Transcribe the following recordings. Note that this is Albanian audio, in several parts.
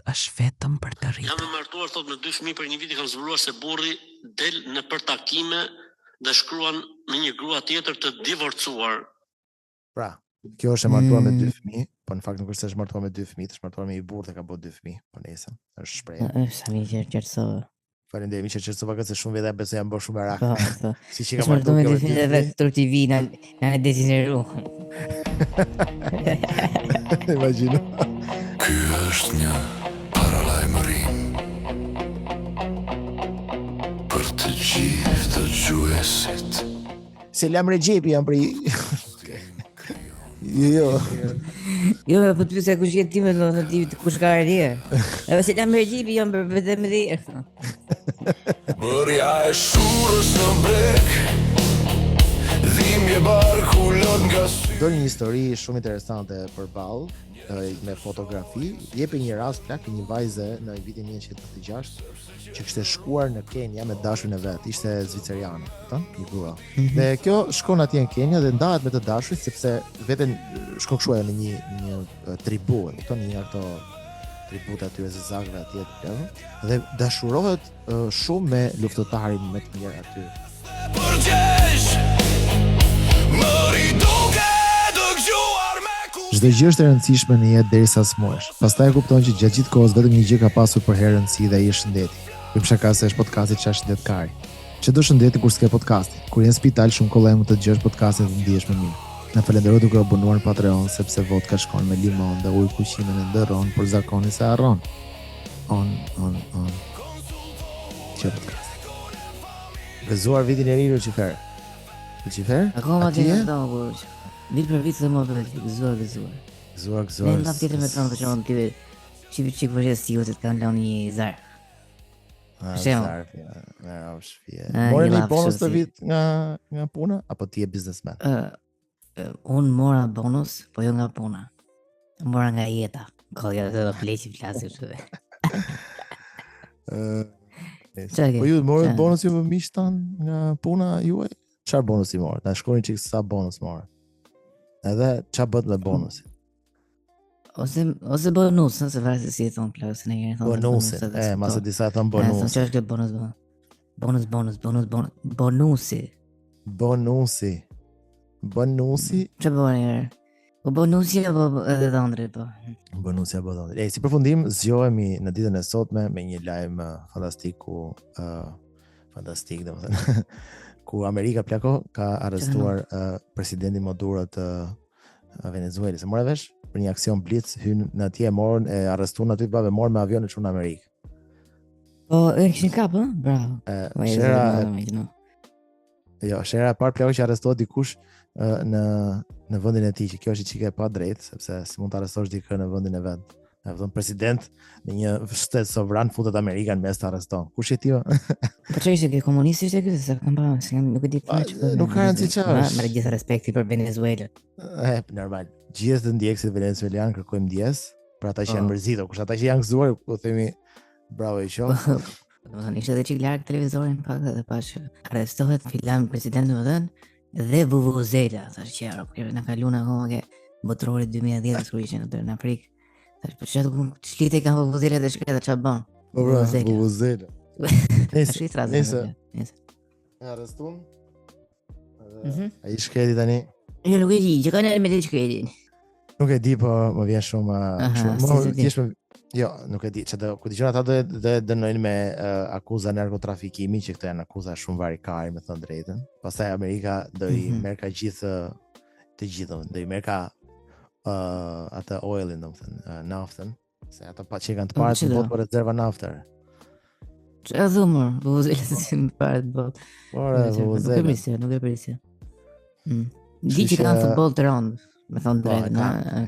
është vetëm për të rritur. Jam e martuar thot me 2 fëmijë për 1 vit I kam zbuluar se burri del në për takime dhe shkruan me një grua tjetër të divorcuar. Pra, kjo është e martuar me 2 fëmijë, po në fakt nuk është se është martuar me 2 fëmijë, është martuar me një burrë që ka bërë 2 fëmijë, po nesër, është shprehje. Sa mi qerçova. Faleminderit, mi qerçova këtë se shumë vjet e besoj jam bërë shumë merak. Po. Si që ka martuar me kjo. dy fëmijë vetë tur TV na e dezineru. Imagjino. Ky është një paralajmërim për të gjithë dëgjuesit. Selam Rexhepi jam për Jo. Jo, po të pyesja kush je ti me në divit kush ka ardhur. Edhe se jam Rexhepi jam për vetëm dhe. Bërja e shurës në brek, dhimbje barku lën nga sy. Do një histori shumë interesante përballë me fotografi, jepi një rast plak një vajze në vitin 1986 që kishte shkuar në Kenya me dashurin e vet, ishte zviceriane, kupton? Një grua. Dhe kjo shkon atje në Kenya dhe ndahet me të dashurin sepse veten shkon kështu në një tribu, kupton, një ato tribut aty të zakëve atje, dhe dashurohet shumë me luftëtarin më të mirë aty. Çdo gjë është e rëndësishme në jetë derisa smuesh. Pastaj e kupton që gjatë gjithë kohës vetëm një gjë ka pasur për herë rëndësi dhe ai është shëndeti. Ky shaka se është podcasti çfarë shëndetkari. Çdo shëndeti kur s'ke podcasti. Kur je në spital shumë kollaj mund të dëgjosh podcastin dhe ndihesh më mirë. Na falenderoj duke abonuar në Patreon sepse vodka shkon me limon dhe ujë kuqinën e ndërron, por zakonin se harron. On. Çfarë podcast? Gëzuar vitin e ri Lucifer. Lucifer? Akoma ti në tonë. Vit për vit dhe më gëzuar. Gëzuar. Ne nga tjetër me tonë për shumë tjeve çik vërjes si të kanë lënë një zar. Morën një bonus të vit nga puna apo ti je biznesmen? Unë mora bonus, po jo nga puna. Mora nga jeta. Koja dhe pleqi flasë kështu. Po ju morët bonus ju më mishtan nga puna juaj? Çfarë bonusi morët? Na shkruani çik sa bonus morët. Edhe çfarë bët me bonusin? Ose bonus, nëse varet se si e thon plasën e herë thon. Bonusi. Mase disa thon bonus. Çfarë është bonus? Bonusi. Çfarë bën herë? Po bonusi apo edhe dhëndri po. Bonusi apo dhëndri. Si përfundim zgjohemi në ditën e sotme me një lajm fantastik domethënë ku Amerika plako ka arrestuar presidentin Maduro të Venezuelës. Morë vesh për një aksion blitz, hyn në atje, morën e arrestuan aty pa morën me avion e çun në Amerikë. Po, e kishin kapë, bravo. Shera e parë plako që arrestohet dikush në vendin e tij, që kjo është çike pa drejt, sepse si mund të arrestosh dikë në vendin e vet. Domethënë president në një shtet sovran futet Amerikan mes të arreston. Kush je ti? Po çfarë ishte ky komunist ishte ky se kam parë, nuk e di fare. Nuk ka rëndësi çfarë. Me gjithë respekti për Venezuelën. Normal. Gjithë të ndjekësit venezuelan kërkojmë ndjes për ata që janë mërzitur, kush ata që janë gëzuar, u themi bravo i qof. Domethënë ishte edhe çik larg televizorin pak dhe pash arrestohet filan presidenti më dhën dhe vuvuzela, thashë që na kalon akoma ke botrorit 2010 kur ishin aty në Afrikë. Po çfarë shlite kanë vuvuzela dhe shkretë çfarë bën? Vuvuzela. Nëse. Arrestuan. Ai shkreti tani. Jo nuk e di, që kanë me të shkretin. Nuk e di, po më vjen shumë nuk e di, çdo ku dëgjon ata do dënojnë me akuza narkotrafikimi, që këto janë akuza shumë varikare, me thënë drejtën. Pastaj Amerika do I merr ka të gjithë, do I merr ka atë oilin, domethënë, naftën, se ata pa që kanë të parë të botë për rezerva naftare. Çfarë dhumur, vuvuzela si më parë të botë. Nuk e prisja. Di që kanë futboll të rëndë, me thonë drejtë,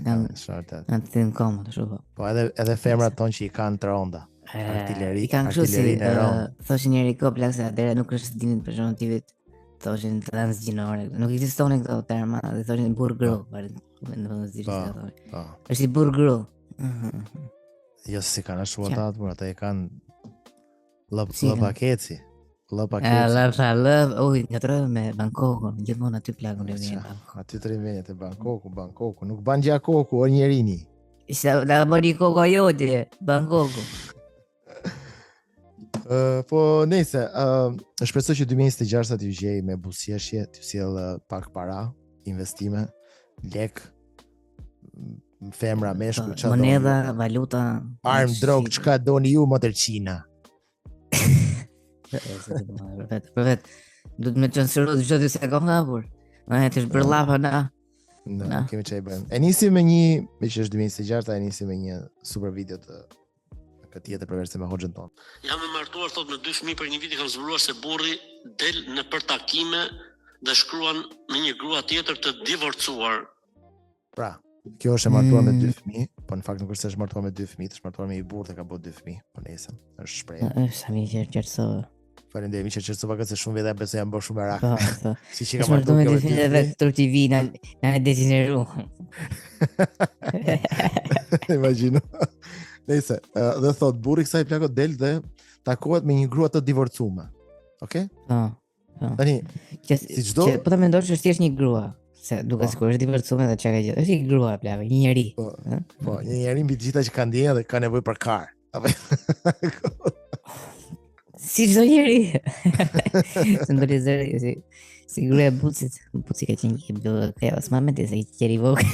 kanë të në komë të shumë. Po edhe femrat tonë që I kanë të rënda. I kanë kështu si, thoshin njeri plak se atëre nuk është dinit për shumë tivit, thoshin transgjinore, nuk ekzistonin këto terma, dhe thoshin burgru, është I burgru. Jo se si kanë ashtu atat, por ata I kanë lëpakeci. Nga të rëve me Bangkokun, gjithmonë aty plakun e vjen. Aty të rimenjet e Bangkoku, nuk ban gja koku, o njerini. La mori koka jote, Bangkoku. Po nëse shpresoj që 2026 t'ju gjej me buzëqeshje, t'ju sjell pak para, investime, lek, femra, meshkuj, çfarë doni. Moneda, valuta, Arm, drog, çka doni ju, motor Çina. Për du të me qënësëru të gjithë se kom hapur. Të shbërlapa na. No, kemi çaj bën. E nisi me një, me që është 2026, e nisi me një super video të këtë tjetër përveç se me hoxhën tonë. Jam e martuar thot me 2 fëmijë për një vit i kam zbuluar se burri del në për takime dhe shkruan me një grua tjetër të divorcuar. Pra, kjo është e martuar me 2 fëmijë, po në fakt nuk është se është martuar me 2 fëmijë, është martuar me një burrë që ka bërë 2 fëmijë, po nesër është shprehje. Sa mi qërësove. Faleminderit, mi që çesova këtë se shumë vjet e besoj jam bërë shumë merak. Po. Si që ka Është martu me martuar dy fëmijë dhe vetë tur TV në e desineru. Imagjino. Nëse, dhe thot burri kësaj plako del dhe takohet me një grua të divorcuar. Okej? Po. Tani, Si çdo- po ta mendosh është thjesht një grua. Se duke sikur është divorcuar dhe çka ka gjë. Është një grua plako, një njeri. po, një njeri mbi të gjitha që ka ndjenja dhe ka nevojë për kar. Apo Si çdo njeri. Se ndonjë zëri si gruaja e Bucit. Buci ka qenë një billë kevas, ma me të se i qeri vogël.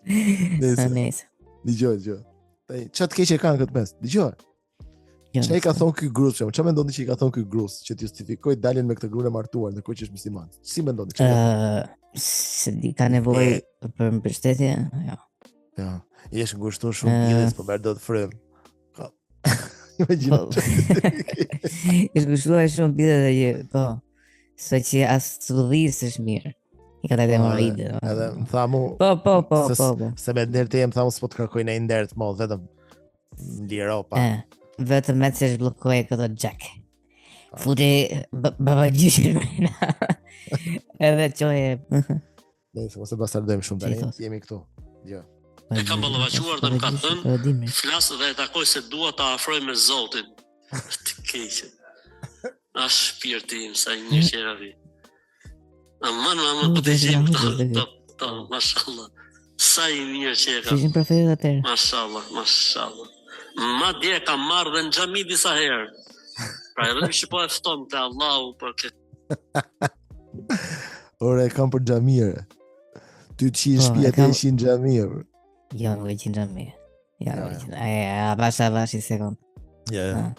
Nëse. Dëgjoj. Tani, çfarë të keqe kanë këtë mes? Dëgjoj. Çfarë i ka thonë ky grus? Çfarë mendon ti që i ka thonë ky grus që të justifikoj daljen me këtë gruan e martuar ndërkohë që është musliman? Si mendon ti? Se di ka nevojë për mbështetje, jo. Ja, i është ngushtuar shumë pjedhës, po merr dot frym. Imagjino. Është gështuar shumë pjedhë dhe që, po, se që as të dhis është mirë. I ka të hemoride. Edhe më tha mu, Po. se me ndër të jem tha mu s'po të kërkoj në ndër të modh, vetëm liro pa. Vetëm me të se shblokoj këto Jack. Fute baba gjyshin. Edhe qoje. Nëse mos e bastardojmë shumë tani, Qi thos? jemi këtu. Jo. E kam ballavaçuar dhe më ka thënë, flas dhe e takoj se dua ta afroj me Zotin. Të keqe. A shpirti im sa i mirë që era vi. Aman, po të gjim to, mashallah. Sa i mirë që e ka. Ishin profetit atëherë. Mashallah. Ma dje kam marrë dhe në xhami disa herë. Pra edhe që po e fton te Allahu për këtë. Ore, kam për xhamire. Ty të qi Po, shtëpia e të kam- ishin xhamir. Jo, nuk e qenë gjami. Ja, avash i sekund. Ja.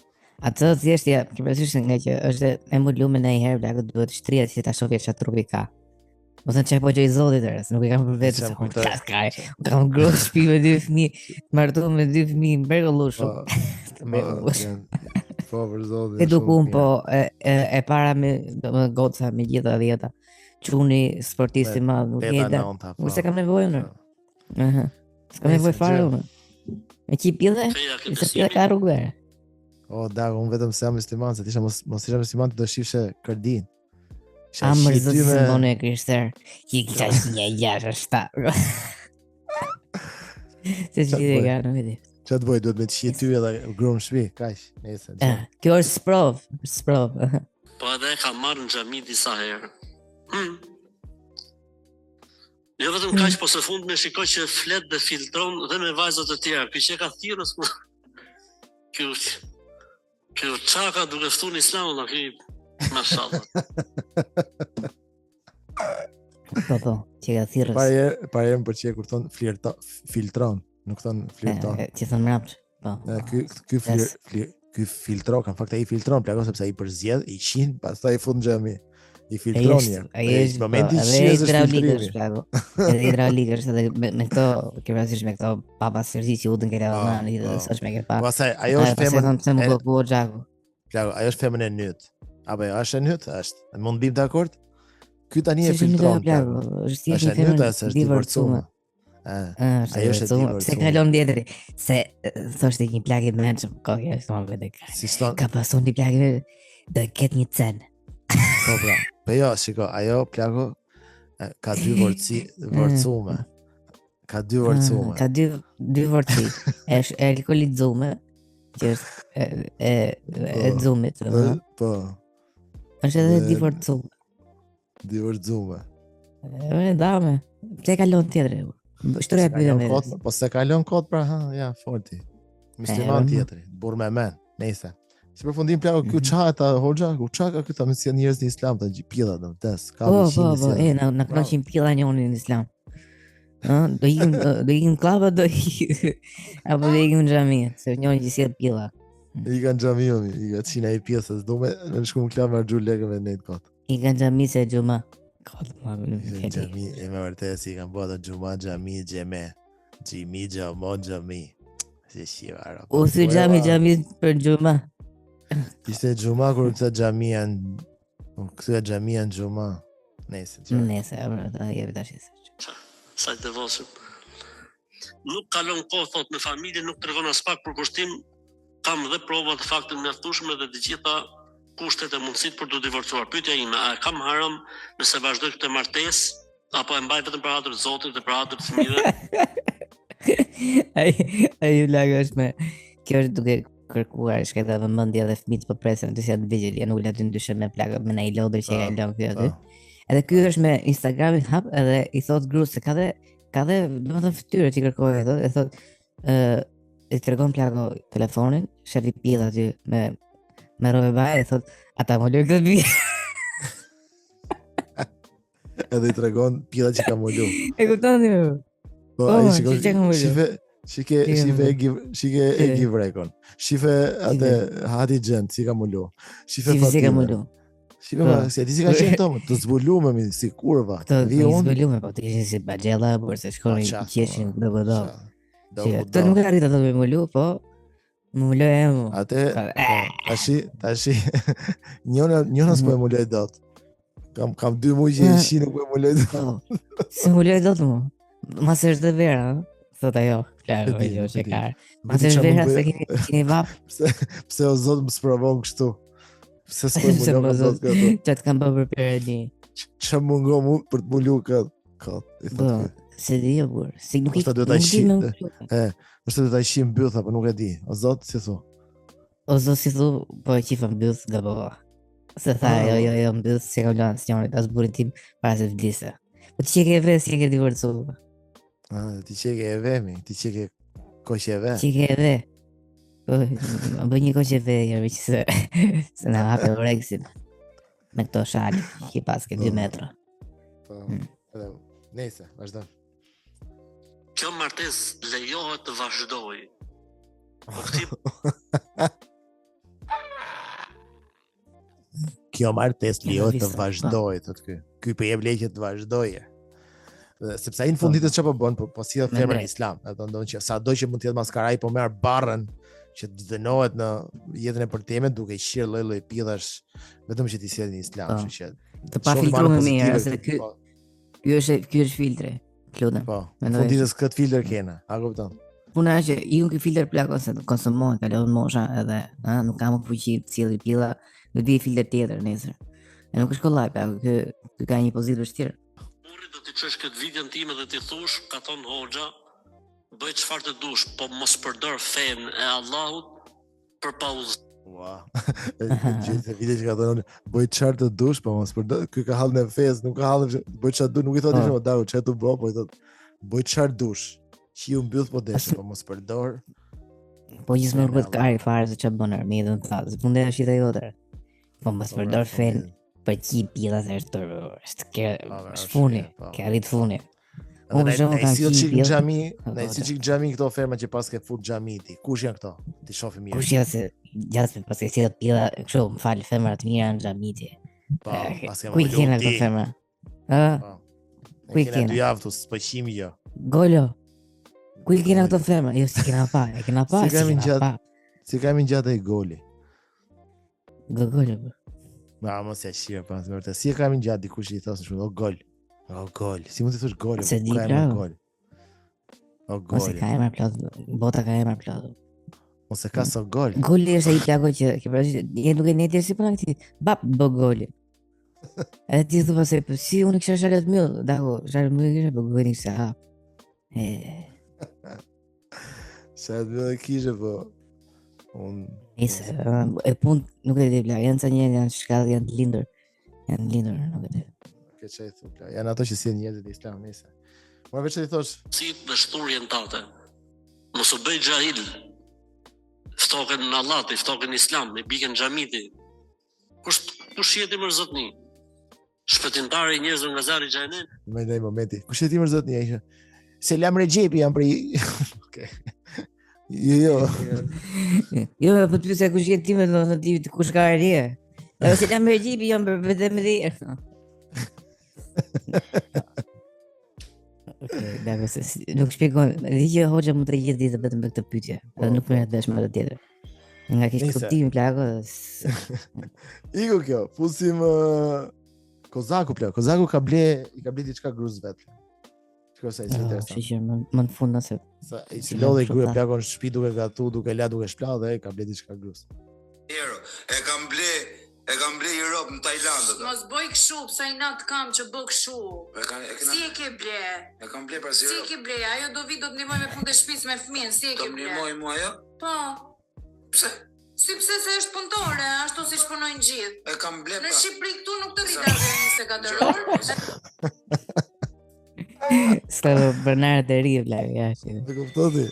Atë thjesht ja, ke parasysh nga që është e mbulume në një herë blaqë duhet shtrihet si ta shohë çfarë trupi ka. Do të thënë çaj po gjej zotit erës, nuk e kam për vetë se Çfarë ku kuptoj. ka. Kam grua shtëpi me 2 fëmijë, martuar me 2 fëmijë mbrekullush. Po, për zotin. Edukun po e para me goca me gjitha dhjeta. Çuni sportisti i madh, nuk e da. Nuk se kam nevojë unë. Aha. S'kam nevojë fare unë. Me qi pjedhe, Feja ke se pjedhe ka rrugëre. O, da, unë vetëm se jam musliman, se tisha mos isha musliman të do shifshe kërdin. A mërzot se mbone e kryshter. Ki kisha një gjashtë shtatë. Se që lidhe ka, nuk e di. Që të bëj, duhet me të shqie ty edhe grumë shpi, kaq, nese. Kjo është sprov. Po edhe e kam marrë në xhami disa herë. Jo vetëm kaq, po së fundi më shikoj që flet dhe filtron dhe me vajzat e tjera. Ky që ka thirrës. Kjo çaka duke ftuar në Islam, do ky mashallah. Po, që ka thirrës. Para herë më pëlqej kur thon filtron, nuk thon flirton. Që thon mrapt. Po. Ky filtron, në fakt ai filtron, plako sepse ai përzjedh, i qin, pastaj i fut në xhami. I filtron një. Ai është momenti i edhe shijes është hidraulikësh, filtrimi. plako. Edhe hidraulikësh edhe me këto, ke parasysh me këto papa servisi që udhën këta vënë dhe s'është me këtë pa. Pastaj ajo është femër. Se më bllokuo xhaku. Plako, ajo është femër e nyt. Apo jo, është e nyt, është. Mund bim dakord? Ky tani e Se filtron. plako, është Është thjesht e nyt, femër është divorcuar. Ajo është e Se divorcuar. kalon tjetri. Se thoshte një plagë të mendshëm, kokë është më vetë ka. Si ston. Ka pasun një plagë do ketë një cen. Po bra. Po jo, shiko, ajo plako ka dy vorcume. Ka dy vorcume. Ka dy vorci. Është e alkoolizume, që është e xumit. Po, Është edhe divorcume. dy vorcume. E dame. Pse kalon tjetri? Shtoria pyetën Kalon vetes. kot, po se kalon kot pra, ha, ja, forti. Musliman tjetri, burr me men, nejse. Si përfundim plako ky çaja ta hoxha, ku çaka këta me si njerëz në islam ta pilla në vdes. Ka Po, vështirë po, na knoqin pilla njëri në islam. Do ikim klava, apo do ikim në xhami, se njëri që sjell pilla. I kanë xhamiu, i ka çina i pjesës, do me në shku në klavë arxhu lekëve në kot. I kanë xhami se xhuma. Kot, Xhami, e me vërtet si kanë bërë xhuma, xhami, xhame. Xhimi, xhamo, xhami. Si shivara. O si xhami për xhuma. Ishte xhuma kur këta xhami janë, këta xhami janë xhuma. Nëse. Nëse, apo jep tash. Sa të devotshëm. Nuk kalon kohë thot në familje, nuk tregon as pak për kushtim. Kam dhe prova të faktën mjaftueshme dhe të gjitha kushtet e mundësitë për të divorcuar. Pyetja ime, a kam haram nëse vazhdoj këtë martesë apo e mbaj vetëm për hatër të Zotit dhe për hatër të fëmijëve? Ai lagësh me kjo është duke kërkuar shkëta vëmendje dhe fëmijët po presin të sjellin vigjel, janë ulë aty ndyshe me plagë me ai lodër që e lën këtu aty. Edhe ky është me Instagramin hap edhe i thot gruas se ka dhe domethënë fytyrë që kërkoi ato, e thot i tregon plago telefonin, shefi pilla aty me rrobë baje, e thot ata më lë këtë vit. Edhe i tregon pilla që ka mulu. E kupton ti? Po ai shike e givrekon. Shife atë hati gjend si ka mulu. Shife si ka mulu. Shife se ti si ka qenë tomë, të zbulume si kurva. Vi unë zbulume, po të ishin si baxhella, por se shkonin qeshin do. Të nuk arrit ato me mulu, po më muloj e mu. Atë, tashi, njëna s'po e muloj dot. Kam 2 muaj që shi nuk po e muloj dot. Si muloj dot mu? Mas është dhe vera, thot ajo. Klaro, jo që ka. Mas është vera se keni vap. Pse o Zot më sprovon kështu? Pse s'po e muloj dot këtë? Që të kam bërë për përëni. Që mungo mu për të mulu këtë? Se di jo burr, si nuk i duhet ta shih. Mështë duhet ta shih mbyll apo nuk e di. O Zot, si thu? O Zot, si thu, po e qifa mbyll gabova. Se tha, jo mbyll, si ka vlan sinjorit, as burin tim para se të vdiste. Po ti që ke ve, si ke divorcu? Ti që ke e vemi, ti që ke koqe e ve. Që ke e ve. Po, bëj një koqe e ve, jërë që se në hape oreksin. Me këto shali, ki pas ke 2 metra. Nese, vazhdo. Kjo martesë lejohet të vazhdoj. Kjo martesë lejohet të vazhdoj, thot ky. Ky po jep leje të vazhdoje. Sepse ai në fund ditës çfarë bën, po si edhe femra në islam, ato ndonë që sado që mund të jetë maskaraj, po merr barrën që të dënohet në jetën e përtemet duke qirë lloj-lloj pillash vetëm që ti sjell në islam, kështu që të pa filtruar më mirë, se ky është filtri. Lutem. Po. Në fund ditës këtë filtr kena, a kupton? Puna është që i unë ky filtr plak ose konsumohet, kalon mosha edhe, nuk kam fuqi të cilë pilla, do di filtr tjetër nesër. E nuk është kollaj, ky ka një pozitë vështirë. Burri do t'i çesh këtë videon time dhe t'i thush, ka thon hoxha, bëj çfarë të dush, po mos përdor fen e Allahut për pauzë. Ua. Gjithë video që ka thënë, bëj çfarë të dush, po mos përdor. Ky ka hallën e fesë, nuk ka hallën, bëj çfarë du, nuk i thotë shumë dau, çfarë tu bë, po i thotë, bëj çfarë dush. Qiu mbyll po desh, po mos përdor. Po gjithmonë rrugët kari fare se çfarë bën armi dhe të thasë. Fundi është i jote. Po mos përdor fen për qi pilla se është funi, ke arrit funi. Unë shumë kam qenë xhami, në çik xhami këto ferma që pas ke fut xhamiti. Kush janë këto? Ti shohim mirë. Kush janë se gjatë pas ke sjell pilla, kështu, më fal, femra të mira në xhamiti. Po, pas ke ku i kena këto femra? Ku i kena? Dy javë tu spëshim jo. Golo. Ku i kena këto femra? Jo, si kena pa, e kena pa. Si kemi gjatë ai goli. Golo. Ma mos e shih pas vërtet. Si e kemi gjatë dikush i thosë shumë, o gol. O gol, si mund të thosh gol? Se di gol. O gol. Ose ka emër plot, bota ka emër plot. Ose ka so gol. Goli është ai plago që je duke ne ti si puna këti. Bap bë goli. Edhe ti thua se si unë kisha shalet myll, dako, shalet myll kisha po goli sa ha. Shalet myll kisha po. E punë nuk e di bla, janë ca njerëz janë shkallë, janë të lindur, nuk e di. Ke çaj thu bla. Janë ato që sjellin njerëzit e Islam nëse. Ma veç e i thosh, si dhe shturjen tate. Mos u bëj xahil. Ftoken në Allah, ftoken Islam, i biken xhamiti. Kush jeti më zotni? Shpëtimtari i njerëzve nga zjarri i xhenemit. më ndaj momenti. Kush e ti më zotni ai? Selam Rexhepi jam për Okej. Jo. Jo, po ty se kush je ti me do të di kush ka arje. Edhe se jam Rexhepi jam për vetëm dhe. Okej, dakor, nuk shpjegoj. Di që hoxha mund të rrjedh ditë vetëm me këtë pyetje. Edhe nuk merret vesh me të tjetër. Nga kish kuptimin plako. Iku kjo, fusim Kozaku plak. Kozaku i ka ble diçka gruz vet. Shkoj sa ishte interesant. Shiqur më në fund nëse. Sa i si lodhe gruaja plakon në shtëpi duke gatu, duke la, duke shplah dhe ka ble diçka gruz. E kam ble Europë në Tajlandë. Mos bëj kështu, pse i nat kam që bë kështu. Si e ke ble? E kam ble pra Si e ke ble? Ajo do vi do të ndihmoj me punë të shtëpisë me fëmijën, si e ke ble? ndihmoj mua ajo? Po. Pse? Si pse se është punëtore, ashtu siç punojnë gjithë. E kam ble Në pra. Shqipëri këtu nuk të rritë deri 24 orë. Sta bërnarët e ri plak, ja. E kuptoti?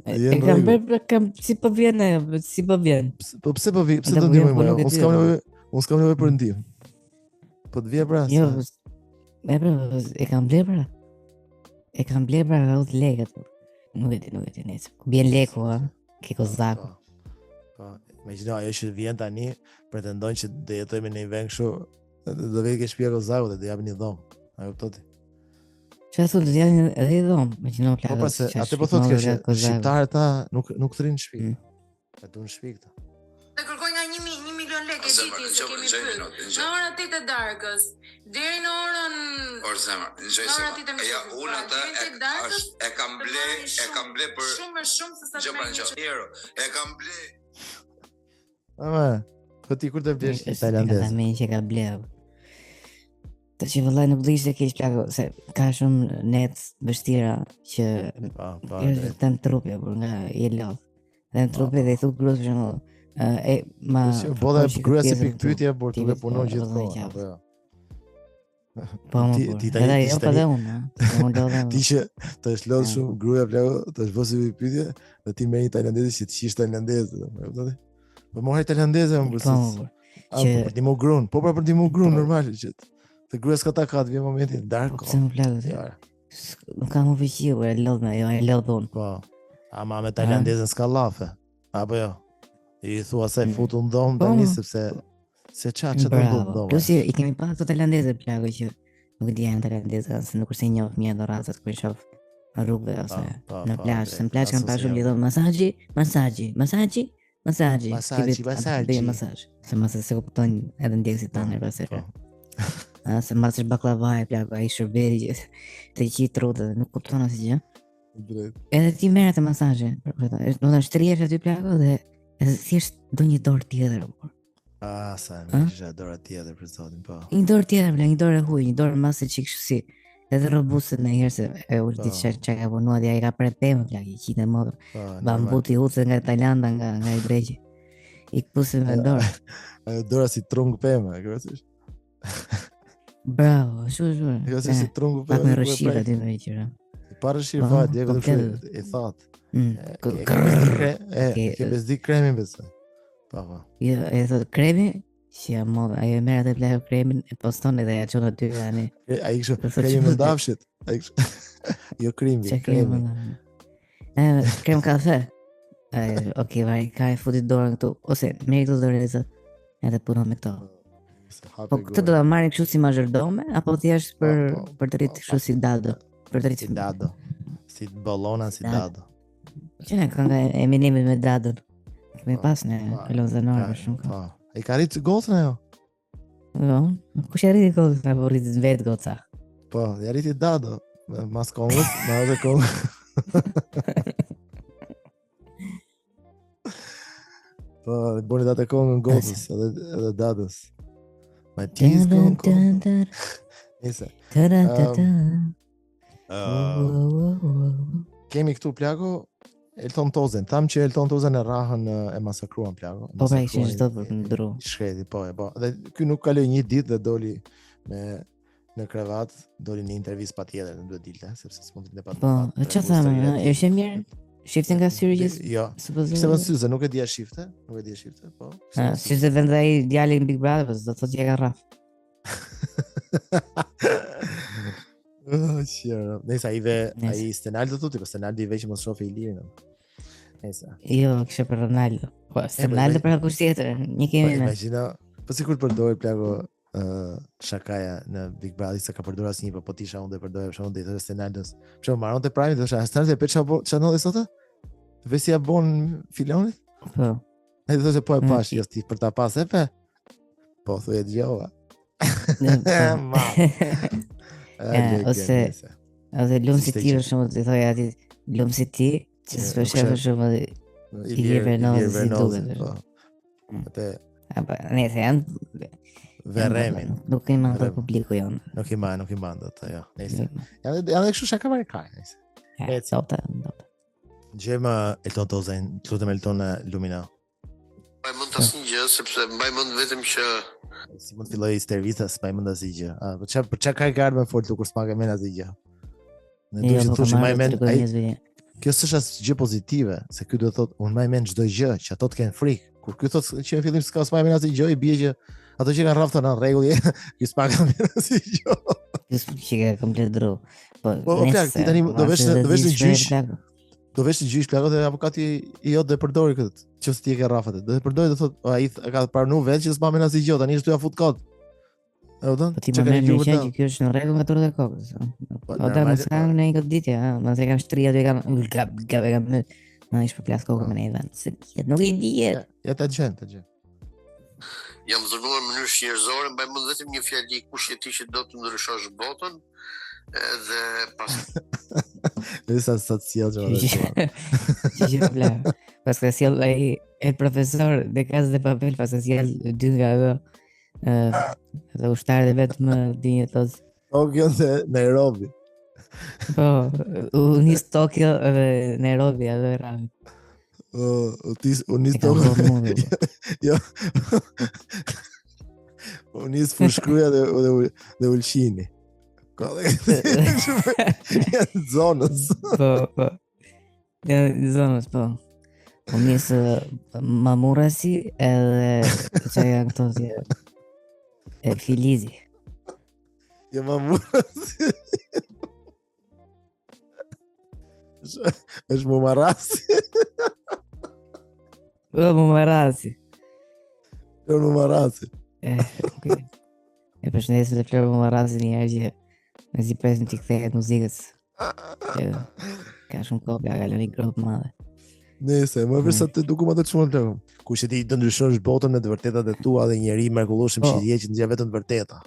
E kam bërë si po vjen ajo, si po vjen. Po pse po vi? Pse do ndihmoj mua? Unë s'kam nevojë për ndihmë. Po të vije pra. Jo, e kam ble pra. E kam ble pra nga udh lekët. Nuk e di nëse. Ku bjen leku, ha? Ke Kozaku. Po, imagjino ajo që vjen tani, pretendojnë që do jetojmë në një vend kështu, do vjen ke shtëpia Kozaku dhe do japin një dhomë. A kuptoti? Çfarë thotë do janë edhe i dhom, imagjino plak. Po pas atë po thotë që shqiptarët ta nuk thrinë në shtëpi. E duan në shtëpi këta. Të kërkoj nga 1 milion lekë e ditë se kemi pyet. Në orën 8 të darkës, deri në orën Por zemër, ja unë atë e kam ble për shumë se sa të merr. E kam ble. Ama, po ti kur të blesh tajlandez? Ka që ka bleu. Të që vëllaj nuk do ishte keq plako, se ka shumë net vështira që të në trupi, por nga i lodh. Dhe në trupi dhe i thuk grus për shumë, Boda gruaja si pikë pyetje, por duke punon gjithmonë, apo jo. Po më por. Edhe jo pa dhe unë, ti që të është lodh shumë gruaja plako, të është bësi pyetje, dhe ti merr një tajlandez që të qish tajlandez, e kuptoni? Po mohaj tajlandeze më bësi. Për ndihmu grun, po pra për ndihmu grun normal që të gruas ka ta ka të vjen momenti dark. Pse më plako? Nuk kam u vëqiu, e lodh me jo, e lodh unë. Po. Ama me tajlandezën s'ka lafe. Apo jo. I thua se futu në dhomë tani sepse se që të ndodhë dhomë. Plus i kemi pa këto tajlandeze plako që nuk di janë tajlandeze, se nuk është i njoh mje do razat kur i shoh në rrugë ose në plazh. Se në plazh kanë pasur lidhur masazhi. Se kuptojnë edhe ndjekësit tanë pastaj. Se marrësh baklava e plako, ai shërbeti të qit rrugë nuk kupton asgjë. Drejt. Edhe ti merr atë masazhe. Do të shtrihesh aty plako dhe thjesht do një dorë tjetër. Sa më isha dora tjetër për zotin, po. Një dorë tjetër, një dorë e huaj, një dorë masë çik kështu si. Edhe robustët në herë se e u ditë çka ka punuar dhe ai ka prerë pemë plak, i qitë modër. Bambuti ucë nga Tajlanda, nga i breqi. I kpusin me dorë. Ajo dora si trung pemë, e kuptosh? Bravo, shumë. Jo si trung pemë. Pak me rëshirë aty me qira. Pa rëshirë vaj, dhe vetëm i thatë. Ke bezdi kremin besoj. Po. Jo, e thot kremi, që jam modë, ajo e merr atë plako kremin e poston edhe ja çon aty tani. Ai kështu kremi me ndafshit. Ai kështu. Jo kremi, kremi. Krem kafe. Okej, vaj, ka e futi dorën këtu, ose merr këto dorëza edhe punon me këto. Po këtë do ta marrin kështu si mazhordome apo thjesht për të rritë kështu si dado, për të rritë si dado. Si ballona si dado. Që ne kënga e minimit me dadën. Kemi pas në kalon zanore për shumë. Po. Ai ka rritë gocën ajo? Jo, kush e rriti gocën apo rriti vetë goca? Po, ja rriti dado. Mas kongës, ma edhe kongë. Po, boni datë kongën gocës, edhe dadës. Ma tizë kongë. Nise. Kemi këtu plako Elton Tozen. Tham që Elton Tozen e rahën e masakruan plako. Po pra ishin çdo për ndru. Shkreti, po. Dhe ky nuk kaloi një ditë dhe doli në krevat, doli në intervistë patjetër, në duhet dilte, sepse s'mund të pa. Po, çfarë thamë? Është mirë? Shifte nga syri gjithë? Jo. Ishte vënë syze, nuk e dia shifte, po. Si se vend ai djali në Big Brother, po do thotë që ka rraf. Nëse ai Stenaldo thotë, po Stenaldo I veç mos shofi Ilirin. Nëse. Jo, kishte për Ronaldo. Po Ronaldo për kush tjetër, një kemi ne. Imagjino, po sikur përdori plako Shakaja në Big Brother se ka përdorur asnjë, po tisha unë do e përdorja për shkakun dhe thotë Stenaldos. Për shkak marron te Prime thoshte Stenaldo pe çfarë ndodhi sot? Vesi ja bon filonit? Po. Ai thoshte po e pash, jo ti për ta pas e pe. Po thuaj djova. Ose lumsi ti për shkak të thoya aty lumsi ti, që s'është për shkak I Vernoz si duket. Atë. Apo nëse janë Verremin. Nuk I mand për publiku jonë. Nuk I mand atë, jo. Nëse. Janë kështu shaka marrë nëse. Sota. Gjema Elton Tozen, lutem Elton Lumina. Mbaj mend asnjë gjë sepse mbaj mend vetëm që si mund filloj intervista, s'mbaj mend asnjë gjë. Për çka ka gardë me foltu kur s'ma ke mend asnjë gjë. Ne duhet të thoshim mbaj mend ai. Kjo s'është asgjë gjë pozitive, se ky do të thotë unë mbaj mend çdo gjë që ato të kenë frikë. Kur ky thotë që në fillim s'ka s'mbaj mend asnjë gjë, I bie që ato që kanë rraftë në rregull, ky s'pa ka mend asnjë gjë. Ky që komplet dru. Po plak, ti tani do vesh në gjyq. Do vesh në gjyq plako dhe avokati I jot do e përdori këtë. Nëse ti e ke rrafat, do e përdori do thotë ai ka pranuar vetë që s'ma mend asnjë gjë, tani s'do ja fut kot. E kupton? Po ti më merr një që kjo është në rregull me turët e kokës. Po da mos kanë në një goditje, mos e kanë shtria aty kanë në ish për plas kokën me një vend. Se nuk I dihet. Ja ta gjën. Jam zënuar në mënyrë njerëzore, mbaj mend vetëm një fjali, kush je ti që do të ndryshosh botën, edhe pas. Esa social Që bla. Pas ka sjell ai el profesor de Casa de Papel, pas ka sjell dy nga ato dhe ushtarët e vetëm dinjetos. O kjo në Nairobi. Po, unis Tokyo dhe Nairobi edhe rrami. Unis Tokyo. Jo. Unis fushkruja dhe ulqini. Ka dhe janë zonës. Po. Janë zonës, po. Unis Mamurasi edhe që janë këto e Filizi. Jo Mamurasi. është Mumarasi. Mumarasi. Jo Mumarasi. Okay. E përshëndesim dhe Flor Mumarasi një herë që me zi presim t'i kthehet muzikës. Ka shumë kopja, ka lëni gropë madhe. Nëse, më përsa të duku më të shumë të ku që ti të ndryshosh botën në të vërtetat e tua dhe njeri mrekullueshëm që dje që ndja vetëm të vërteta.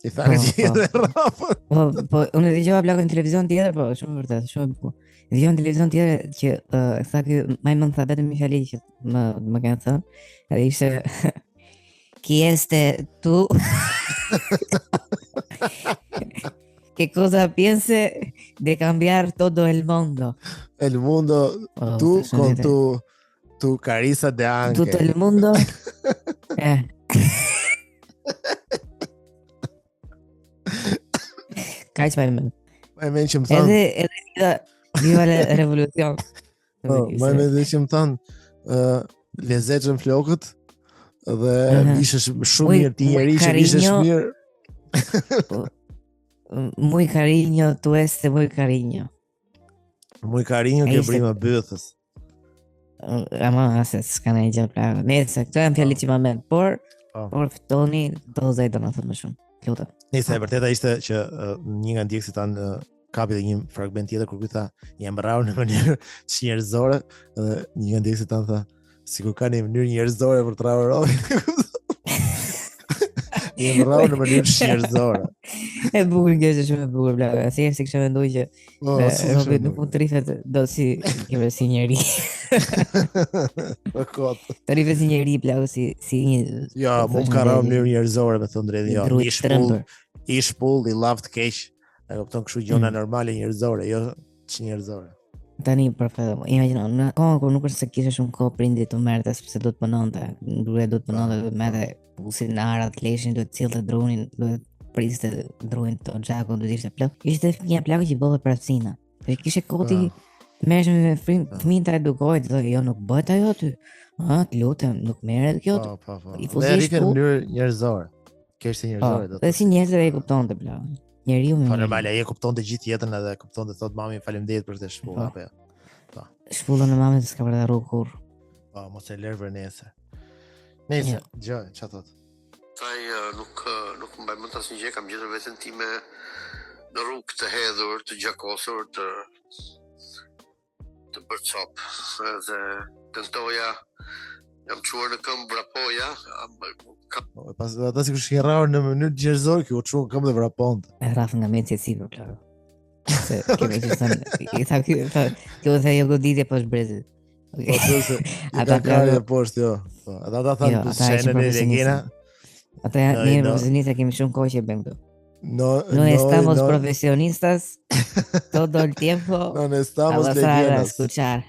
I thakë që jetë dhe rrafën. Po, unë e dëgjova plakën në televizion tjetër, po, shumë vërtet, shumë bukur. Dëgjova në televizion tjetër që tha ky Majmën tha vetëm një fjali që më kanë thënë, edhe ishte Chi este tu? ¿Qué cosa piense de cambiar todo el mundo? El mundo, tú con tu carisa de ángel. Tutto el mundo. Kaq Majmën. Majmën që më thënë. Edhe viva la revolucion. Majmën që më thënë, lezetshëm flokët dhe ishesh shumë mirë ti njeri që ishesh mirë. Muy cariño, tu este muy cariño. Muy cariño que prima bëthës. Ama asë s'ka në i gjë plakë. Nëse, këto janë fjallit që më men, por fitoni, do zaj do në thëmë më shumë. Lutem. Nëse, e vërteta ishte që një nga ndjekësit tanë kapi dhe një fragment tjetër kur tha jam rrau në mënyrë njerëzore dhe një nga ndjekësit tanë tha sikur ka një mënyrë njerëzore për të rrau. Jam rrau në mënyrë njerëzore. E bukur kjo është shumë e bukur plakë. Si kisha menduar që Robi nuk mund të rifet do si keme si njeri. Po kot. Të rifet si njeri plakë si një. Ja, mund ka rrau në mënyrë njerëzore me thënë drejtë. Jo, i shpull, i lavt keq. E kupton kështu gjëra normale njerëzore, jo ç'njerëzore. Tani për fedëm, imagjino, në kohën kur nuk është se kishe shumë kohë prindi të merrte sepse do të punonte, gruaja do të punonte, do të merrte pusin në arat, leshin, do të cillte drunin, do të priste druin të xhakun do të ishte plak. Ishte një plak që bëhet për aftësina. Dhe kishe koti merresh me fëmijën ta edukoj, të thotë jo nuk bëhet ajo aty. Të lutem, nuk merret kjo. Po. I Dhe fuzi rriket në mënyrë njerëzore. Kështë njerëzore do të. Dhe si njerëzve e kuptonte plak. Njeriu Po me normal, ai e kuptonte gjithë jetën edhe kuptonte thot mami faleminderit për këtë shpull apo jo. shpullën e mamës s'ka për të harruar kurr. Po mos e lër për nesër. Nesër, ç'a thot? Taj nuk mbaj mend asnjë gjë, kam gjetur veten time në rrugë të hedhur, të gjakosur, të bërcop. Edhe tentoja, jam çuar në këmbë vrapoja, Pas ata sikur shkirrarë në mënyrë njerëzore, që u çu këmbë dhe vraponte. E rraf nga mendja si për plak. Se kemi që thënë, kjo dhe jo goditje pas brezit. Po se ata kanë poshtë jo. Po, ata thanë po shenën e Regina. Ata ne profesionistë kemi shumë kohë që bëjmë këto. No estamos profesionistas todo el tiempo. No estamos leyenas. Escuchar.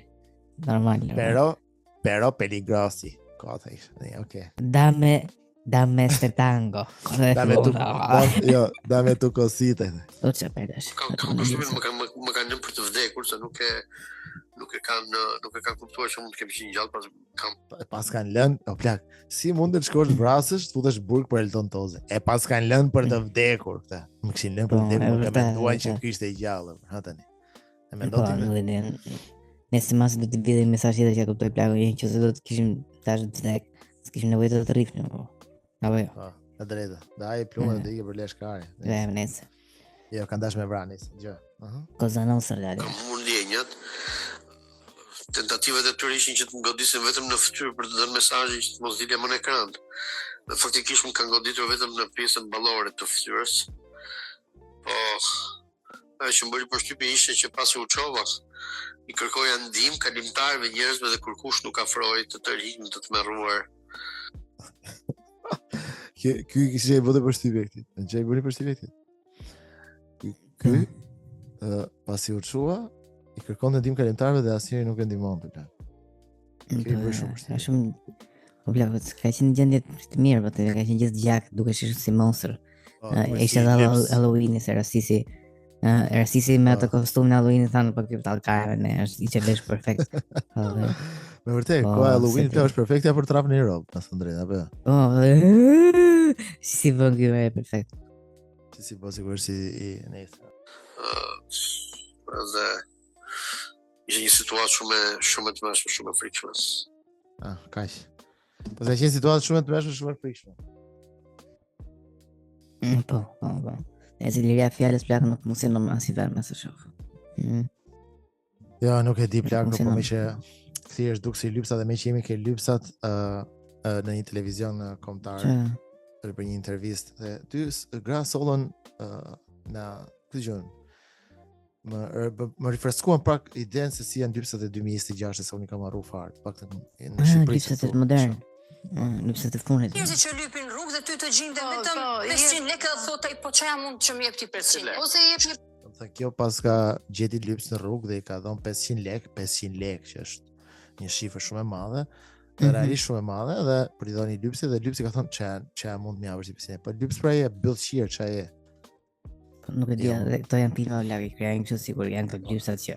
Normal. Pero peligrosi. Cosa es? Okay. Dame este tango. Dame tu cosita. Do të çfarësh. Më kanë lënë për të vdekur, se nuk e kanë kuptuar që mund të kemi qenë gjallë pas kanë lënë, o plak, si mund të shkosh vrasësh, të futesh burg për Elton Toze. E pas kanë lënë për të vdekur këtë. Më kishin lënë për të vdekur, më menduan që kishte i gjallë, ha tani. E mendon ti? Nëse mas do të vjedhë mesazh tjetër që kuptoj plagën, që se do të kishim tash të vdek, s'kishim nevojë të rrifnim. Apo jo. Po, e drejtë. Dai plumën dhe ikë për leshkare. Nëse. Jo, kanë dash me vranis, gjë. Kozanon sërlali. Kam mundjenjat. Tentativat e tyre ishin që të ngodisin vetëm në fytyrë për të dhënë mesazhe që të mos dilja më në ekran. Dhe faktikisht më kanë goditur vetëm në pjesën ballore të fytyrës. Po, ajo që më bëri përshtypje ishte që pasi u çova, i kërkoja ndihmë kalimtarëve, njerëzve, dhe kurkush nuk afroi të tërhiqnin të tmerruar. Ky kishte bëu përshtypje këtij. Gjej bëri përshtypje këtij. Ky pasi u çua, i kërkonte ndihmë kalimtarëve dhe asnjëri nuk e ndihmonte plak. Ky bëri shumë përshtypje. Shumë po plak, ka qenë gjendje të mirë, po ka qenë gjithë gjak, duke qenë si monster. Ishte edhe Halloween se rastisi me atë kostumin e Halloween thanë po këtu tallkave ne është i çelësh perfekt. Me vërtet, koha e Halloween është perfekte për trapën e Europë, pas drejt apo jo? Si bën ky është perfekt. Si po sigurisht si i nesër. Dhe ishte një situatë shumë e tmeshme, shumë e frikshme. Kaq. Po sa qenë situatë shumë e tmeshme, shumë e frikshme. Po. E liria fjalës plak nuk funksionon as i verë me së shoh. Jo, nuk e di plak, nuk po më që thjesht duk si lypsa dhe me që jemi ke lypsat në një televizion kombëtar për një intervistë dhe ty gra sollën na këtë gjën. Më rifreskuan pak idenë se si janë lypsat e 2026 se unë kam harruar fare, paktën në Shqipëri. Lypsat e modern. Lypsat e funit. Njerëzit që lypin rrugë dhe ty të gjinde vetëm 500 lekë dhe thotë po çaja mund që më jep ti 500 ose jep një. Domethënë kjo pas ka gjeti lyps në rrugë dhe i ka dhënë 500 lekë që është një shifër shumë e madhe, realisht shumë e madhe dhe për i dhënë lypsi dhe lypsi ka thënë çaja mund më japësh 500. Po lyps pra e byllshir çaje. Nuk e di, këto janë filma lagë kriajnë kështu sikur janë të lypsat që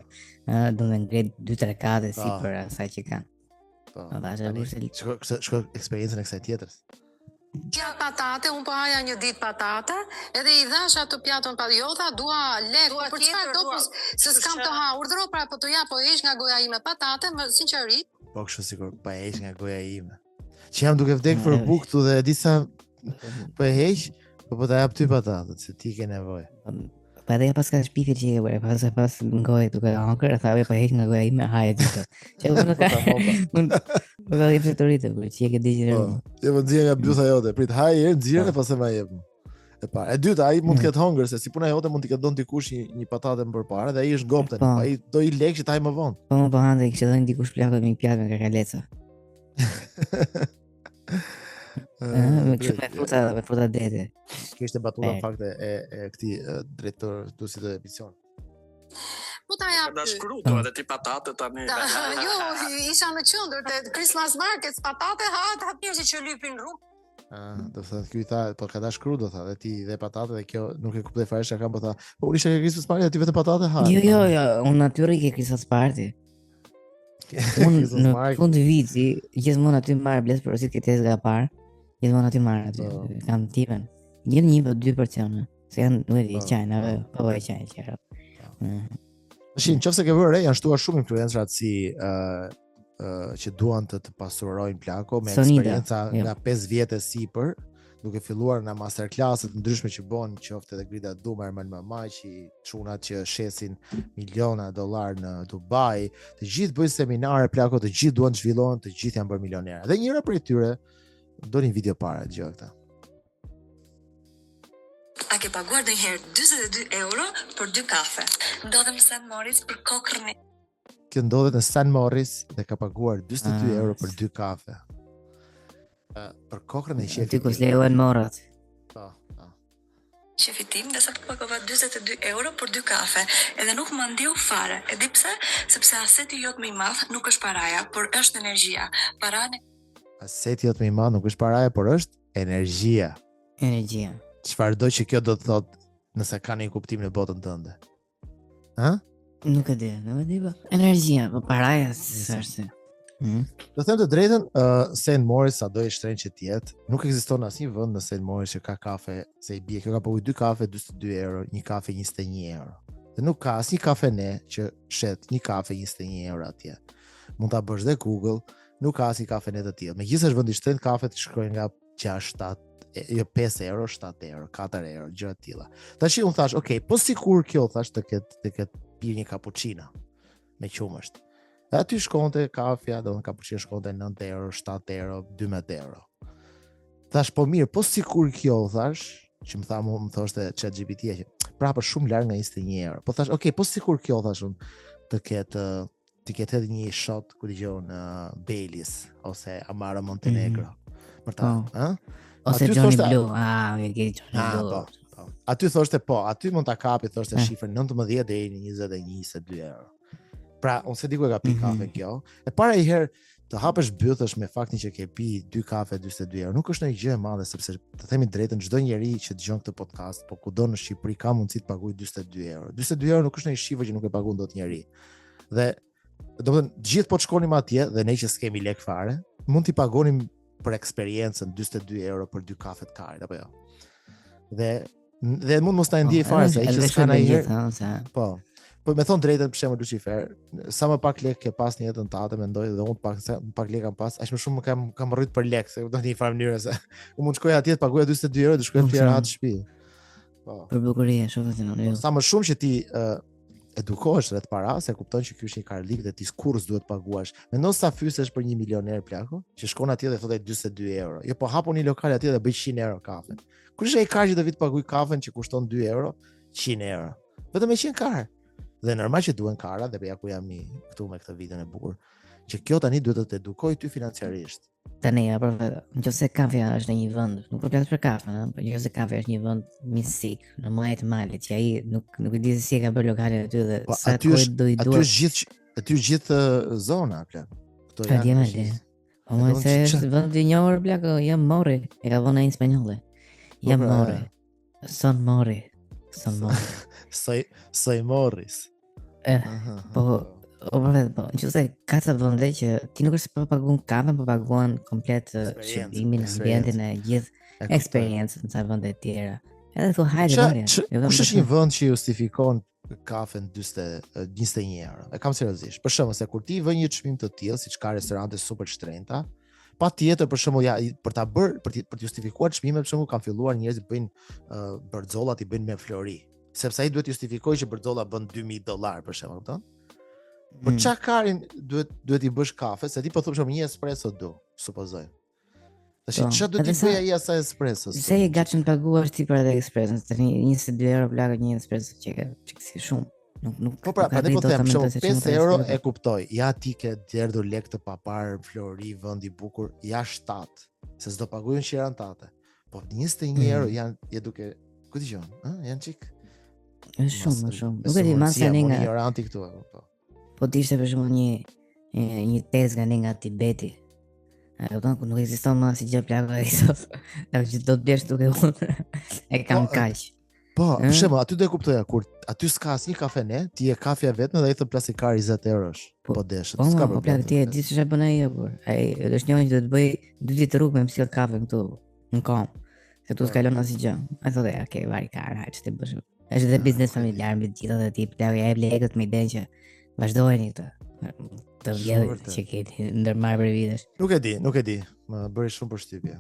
do të ngret 2-3 kate sipër asaj që kanë. Po. Shko eksperiencën e kësaj tjetrës. Ja patate, unë po haja një ditë patate, edhe i dhash ato pjaton pa jota, dua lek, për çfarë do se s'kam të ha, urdhëro pra po të ja po heq nga goja ime patate, më sinqerisht. Po kështu sikur pa heq nga goja ime. Që jam duke vdek për bukë këtu dhe disa po e heq, po ta jap ty patatet, se ti ke nevojë. Pa edhe pas ka shpifit që e bërë, pas ngoj duke hangër, thawe pa heq nga goja ime, haje gjithë. Që unë ka jep se të rritë, që e ke di që rrëmë. Jo, më nxjerr nga bjusa jote, prit haje herë, nxjerr e pas e ma jep. E dyta, ai mund të ketë hangër, se si puna jote mund t'i ketë dhënë dikush një patate më përpara dhe ai është ngopten, ai do i lek që ta haj më vonë. Po më hante kishte dhënë dikush plakët me një pjatë me kakaleca. Me fruta dete. Kishte batuta në fakt e këtij drejtor tusit të emisionit. Po ta jap. Na shkruto edhe ti patate tani. Jo, isha në qendër te Christmas Market, patate ha, ata njerëzit që lypin rrugë. Do thënë ky tha, po ka dash kru do tha, dhe ti dhe patate dhe kjo nuk e kuptoj fare çka kam, po tha, po unë isha ke Christmas party aty vetëm patate ha. Jo, unë natyri ke Christmas party. Unë në fund të viti gjithmonë aty marr bles porosit këtë tezga parë. Gjithmonë aty marr aty. Kam tipën. Një apo 2 porcione. Se janë nuk e di çajna, po e çajin qera. Tashin, nëse ke vënë re, janë shtuar shumë influencerat si që duan të pasurojnë plako me eksperjenca nga 5 vjetë e sipër, duke filluar nga masterclasset ndryshme që bën, qoftë edhe Grida Duma, Erman Mamaj, çunat që shesin miliona dollar në Dubai, të gjithë bëjnë seminare plako, të gjithë duan të zhvillohen, të gjithë janë bërë milionerë. Dhe njëra prej tyre do një video para dëgjoj këtë. A ke paguar ndonjëherë 42 euro për 2 kafe? Ndodhem në St. Moritz për kokërën. Kjo ndodhet në St. Moritz dhe ka paguar 42 euro për 2 kafe. Për kokrën e shefit. Ti kus lejohen morrat. Po. Shefi tim dhe sa pagova 42 euro për 2 kafe, edhe nuk më ndiu fare. E di pse? Sepse aseti jot më i madh nuk është paraja, por është energjia. Aseti jot më i madh nuk është paraja, por është energjia. Energjia. Çfarë do që kjo do të thotë nëse ka një kuptim në botën tënde? Ha? Nuk e di, po. Energjia, po paraja s'është. Do them të drejtën, St. Moritz sado i shtrenjtë që të jetë, nuk ekziston asnjë vend në St. Moritz që ka kafe, se i bie kjo ka paguajtur 2 kafe 42 euro, një kafe 21 euro. Dhe nuk ka asnjë kafene që shet një kafe 21 euro atje. Mund ta bësh dhe Google, nuk ka asnjë kafene të tillë. Megjithëse është vend i shtrenjtë, kafet shkojnë nga 6-7 jo 5 euro, 7 euro, 4 euro, gjëra të tilla. Tash unë thash, okay, po sikur kjo thash të ketë pirë një cappuccino me qumësht. Dhe aty shkonte kafja, do në cappuccino shkonte 9 euro, 7 euro, 12 euro. Thash, po mirë, po sikur kjo thash, që më thoshte ChatGPT-ja që prapë shumë larg nga 21 euro. Po thash, okay, po sikur kjo thash unë të ketë edhe një shot ku dëgjon Baileys ose Amaro Montenegro. Për ta, Ose Johnny Blue, e ke Johnny Blue. Po. Aty thoshte po, aty mund ta kapi thoshte shifrën 19 deri në 21-22 euro. Pra, unë se di ku e ka pi kafe kjo. E para i herë të hapësh bythësh me faktin që ke pi 2 kafe 42 euro. Nuk është ndonjë gjë e madhe sepse të themi drejtën, çdo njeri që dëgjon këtë podcast, po kudo në Shqipëri ka mundësi të pagojë 42 euro. 42 euro nuk është ndonjë shifër që nuk e paguan dot njeri. Dhe domethënë gjithë po të shkonim atje dhe ne që s'kemi lek fare, mund t'i pagonim për eksperiencën 42 euro për 2 kafe të karit apo jo. Dhe mund mos ta ndjej fare se ai që s'ka ndonjëherë. Po me thon drejtën për shembull Lucifer, sa më pak lek ke pas në jetën tënde, mendoj dhe unë pak lek kam pas, aq më shumë kam rrit për lek, se do të një farë mënyrë se unë mund shkoj atje të paguaj 42 euro dhe shkoj të rahat në shtëpi. Po. Për bukurie, shoqë ti nuk. Sa më shumë që ti edukohesh rreth para, se kupton që ky është një karlik dhe ti kurrë duhet paguash. Mendon sa fysesh për një milioner plako, që shkon atje dhe thotë 42 euro. Jo, po hapun një lokal atje dhe bëj 100 euro kafe. Kush është ai kar që do vit paguaj kafen që kushton 2 euro, 100 euro. Vetëm me 100 kar. Dhe normal që duhen kara dhe ja ku jam këtu me këtë videon e bukur, që kjo tani duhet të edukoj ty financiarisht. Tani ja për vetë, nëse kafja është në një vend, nuk po flas për kafe, por nëse kafja është një vend mistik në muaj të malit, që ai nuk e di se si e ka bërë lokalin aty dhe sa kohë do i duhet. Aty është gjithë zona plak. Këto janë. Po më se është vend i njohur plak, jam Mori, e ka vënë në spanjolle. Jam Mori. Son Mori. Soy Morris. Po, nëse ka të vende që ti nuk është po paguan kafe, po paguan komplet shërbimin, ambientin e gjithë eksperiencën në vende të tjera. Edhe thu hajde dore. Kush është një vend që justifikon kafen 21 euro? E kam seriozisht. Për shembull, se kur ti vë një çmim të tillë, siç ka restorante super shtrenjta, patjetër për shembull për ta bërë për të justifikuar çmimet, për shembull kanë filluar njerëzit bëjnë bërxollat i bëjnë me flori. Sepse ai duhet justifikojë që bërxolla bën $2000 për shembull, kupton? Po çka karin duhet i bësh kafe, se ti po thosh një espresso do, supozoj. Tash ç'a do të bëj ai asaj espresso? Se i gatshëm paguar ti për atë espresso, tani 22 euro plagë një espresso që si shumë. Nuk. Po pra, atë po them, 5 euro e kuptoj. Ja ti ke derdhur lek të papar, flori, vend i bukur, ja 7, se s'do paguajnë qiran tate. Po 21 euro janë duke, ku dëgjon, janë çik. Është shumë. Nuk e di masa nga ignoranti këtu, po. Po ishte për shembull një tezga nga Tibeti. Kupton, nuk ekziston më asgjë plagë ai sot. Që do të blesh duke unë. E kam kaq. Po, për shembull, aty do e kuptoja kur aty s'ka asnjë kafene, ti e kafja vetëm dhe ai thon plastikar 20 eurosh. Po desh, s'ka Po problem. plagë ti e di ç'është bën ai apo. Ai është njëri që do të bëj 2 ditë rrugë me mësill kafe këtu në kom. Se tu s'ka lënë asgjë. Ai thotë, "Okay, vari kara, ç'të bësh?" Është dhe biznes familjar mbi të gjitha dhe ti plagë e lekët me idenë që vazhdojeni këtë. Të vjedhë që keti ndërmarrë për vitesh. Nuk e di. Më bëri shumë përshtypje.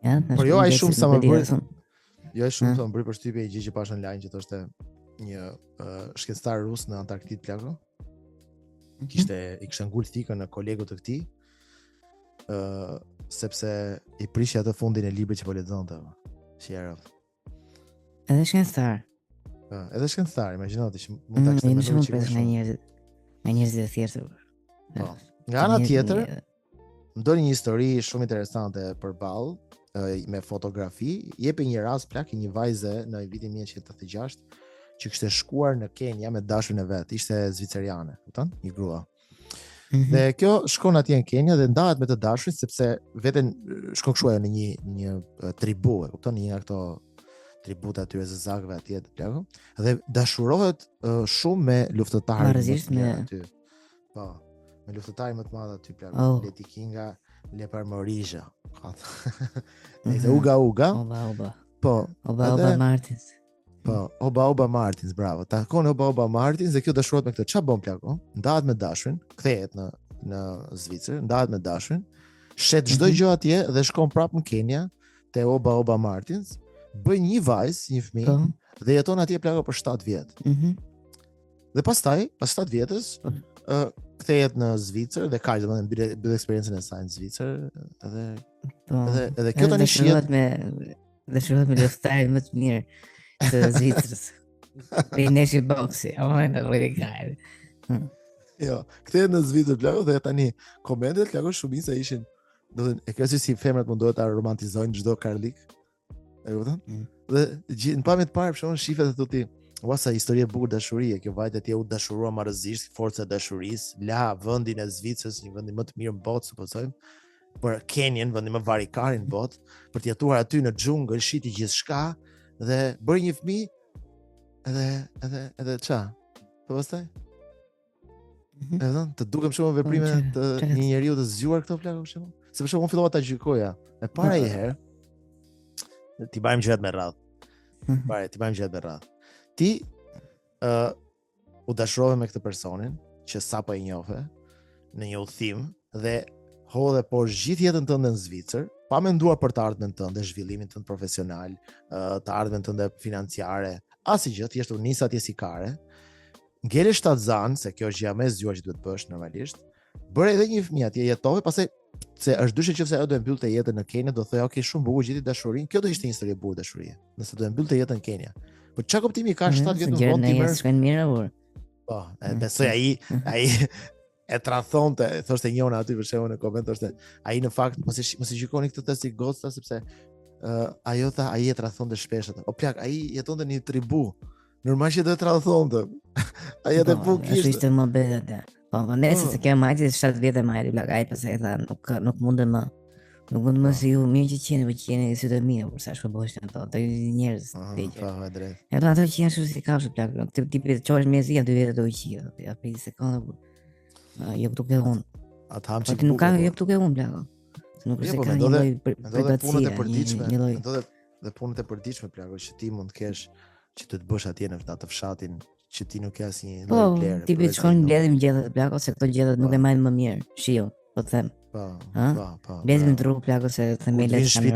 Ja, Por jo ai shumë sa më bëri. Jo ai shumë Ha? sa më bëri përshtypje i gjë që pash online që thoshte një shkencëtar rus në Antarktidë plagë. I kishte ngul thikën në kolegut të këtij. Sepse i prishi atë fundin e librit që po lexonte. Shierov. Edhe shkencëtar. Edhe shkencëtar, imagjino ti që mund ta kishte menduar që nga njerëzit e thjeshtë. Po. Nga ana tjetër, më doli një histori shumë interesante përballë me fotografi, jepi një rast plak i një vajze në vitin 1986 që kishte shkuar në Kenya me dashurin e vet, ishte zviceriane, kupton? Një grua. Dhe kjo shkon atje në Kenya dhe ndahet me të dashurin sepse veten shkon kështu në një tribu, e kupton, një nga këto tributa atyre zezakëve atje të plagë, dhe dashurohet shumë me luftëtarë me aty. Po, me luftëtarë më të madh aty plagë, Leti Kinga, Lepar Morisha. Nëse Uga. Po, Oba Martins. Po, Oba Martins, bravo. Takon Oba Martins dhe kjo dashurohet me këtë. Ç'a bën plagë? Ndahet me dashurin, kthehet në Zvicër, ndahet me dashurin, shet çdo gjë atje dhe shkon prapë në Kenya te Oba Martins, bën një vajzë, një fëmijë dhe jeton atje plagë për 7 vjet. Dhe pastaj, pas 7 vjetës, kthehet në Zvicër dhe ka domethënë bëj eksperiencën e saj në Zvicër edhe kjo tani shihet me luftëtarë më të mirë të Zvicrës. Për neshi boksi, në rrugë. Jo, kthehet në Zvicër plagë dhe tani komentet plagë shumica ishin, domethënë e kjo si femrat mundohet ta romantizojnë çdo karlik. E kupton? Dhe në pamjet parë për shkakun shifet e thotë sa histori e bukur dashurie, kjo vajte atje u dashurua marrëzisht, forca e dashurisë, la vendin e Zvicrës, një vend më të mirë në botë, supozojmë, për Kenyan, vendin më varikar në botë, për të jetuar aty në xhungël, shiti gjithçka dhe bëri një fëmijë edhe ç'a? Po pastaj? Edhe të dukem shumë veprime të një njeriu të zgjuar këto plagë për shembull. Se për shembull unë fillova ta gjykoja. E para një herë ti bëjmë gjërat me radhë. Ti u dashurove me këtë personin që sapo e njohë në një udhim dhe hodhe poshtë gjithë jetën tënde në Zvicër, pa menduar për të ardhmen tënde, zhvillimin tënd profesional, të ardhmen tënde financiare, asgjë, thjesht u nis atje si kare. Ngele shtatzan, se kjo është gjëja më e zgjuar që duhet bësh normalisht. Bëre edhe një fëmijë atje, jetove, pastaj se është dyshë nëse ajo do e mbyllte jetën në Kenya, do thojë, "Ok, shumë bukur gjeti dashurinë." Kjo do ishte një histori e bukur dashurie. Nëse do e mbyllte jetën në Kenya. Po çka kuptimi ka 7 vjet në botë ti merr? Shkojnë mirë apo? Po, besoj ai e tradhonte, thoshte njëona aty për shembull në koment, thoshte ai në fakt mos e gjykoni këtë test si goca sepse ajo tha ai e tradhonte shpesh atë. O plak, ai jetonte në një tribu. Normal që do të tradhonte. Ai atë po kishte. Ishte më bëhet. Po, nëse se kjo majti 7 vjet e majti plak, ai pastaj tha nuk mundem më. Nuk mund më si ju mirë që qeni, për qeni si të mirë, por sa shkëbojshtë në to, të njerëz të gjë. Po, drejt. E ato që janë shumë si kafshë plak, tipi të qohesh mjezia 2 vjet do uqia, ja 5 sekonda. Jo këtu ke unë. Atë ham që nuk ka jo këtu ke unë plak. Se nuk është se ka një lloj punët e përditshme, dhe punët e përditshme plak, që ti mund të kesh që të bësh atje në atë fshatin që ti nuk ke asnjë lloj vlere. Po, tipi shkon mbledhim gjethet plak ose këto gjethet nuk e marrin më mirë. Shiu, po them. Po. Mbledhim në rrugë plak ose themelet kanë. Në shtëpi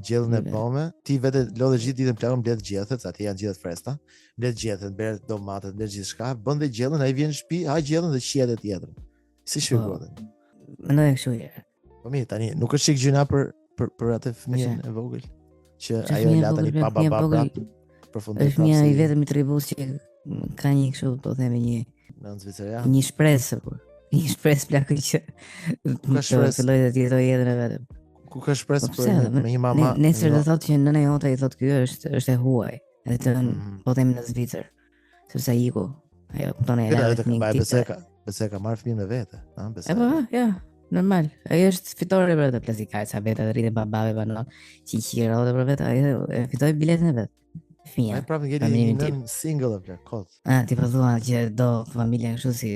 gjellën e bomë, ti vetë lodhe gjithë ditën plak mbledh gjethet, aty janë gjethet fresta. Mbledh gjethet, bërë domatet, mbledh gjithçka, bën dhe gjellën, ai vjen në shtëpi, ha gjellën dhe qihet e tjetër. Si shpjegohet? Mendoj kështu. Po mirë, tani nuk është çik gjëna për atë fëmijën e vogël që ajo la tani pa baba përfundoi. Është një i vetëm i tribus që ka një kështu, po themi në Zvicër. Një shpresë kur. Një shpresë plakë që filloi të jetojë jetën e vetëm. Ku ka shpresë për me një mama? Nesër do thotë që nëna jote i thotë ky është e huaj. Edhe po themi në Zvicër. Sepse iku. Ajo kupton e la. Besoj ka marrë fëmijën me vete, ha, besoj. Po, ja. Normal. Ajo është fitore për atë plastikare, sa vetë rritë babave banon 100 euro dhe për vetë ajo e fitoi biletën e vet. Fëmia. Ai prapë ngeli një single apo kot. Tipo thua që do familja kështu si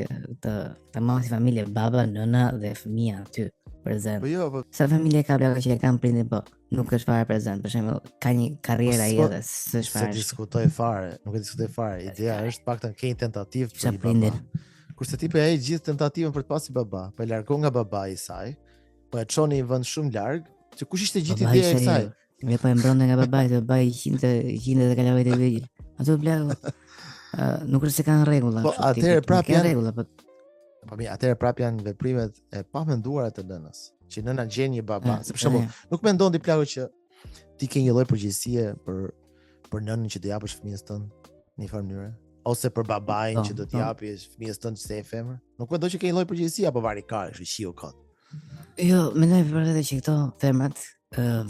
të mos familje baba, nëna dhe fëmia aty prezent. Po jo, po Sa familje ka plaka që e kanë prindin po, nuk është fare prezent, për shembull, ka një karrierë ai edhe s'është se fare. diskutoj fare, nuk e diskutoj fare. Ideja është paktën ke një tentativë Sa për i prindin. baba. Kurse ti po e gjithë tentativën për të pasi baba, po e largon nga babai i saj, po e çon në një vend shumë larg, që kush ishte gjithë Babai ideja e ishte saj? jo. Me po e mbronte nga babai, se babai 100 dhe kalavej të vëgjël. Ato plako nuk është se kanë rregulla. Po, kështu, atëherë tipik, prap nuk kanë janë- rregulla, po Po mirë, atëherë prap janë veprimet e pamenduara të nënës, që nëna gjen një baba, se për shembull, nuk mendon ti plako që ti ke një lloj përgjegjësie për nënën që të japësh fëmijës tënd në një farë mënyrë, ose për babain Po, që do të po. japësh fëmijës tënd që se e femër. Nuk mendon që ke një lloj përgjegjësie apo vari ka, kështu qiu kot. Jo, mendoj për edhe që këto femrat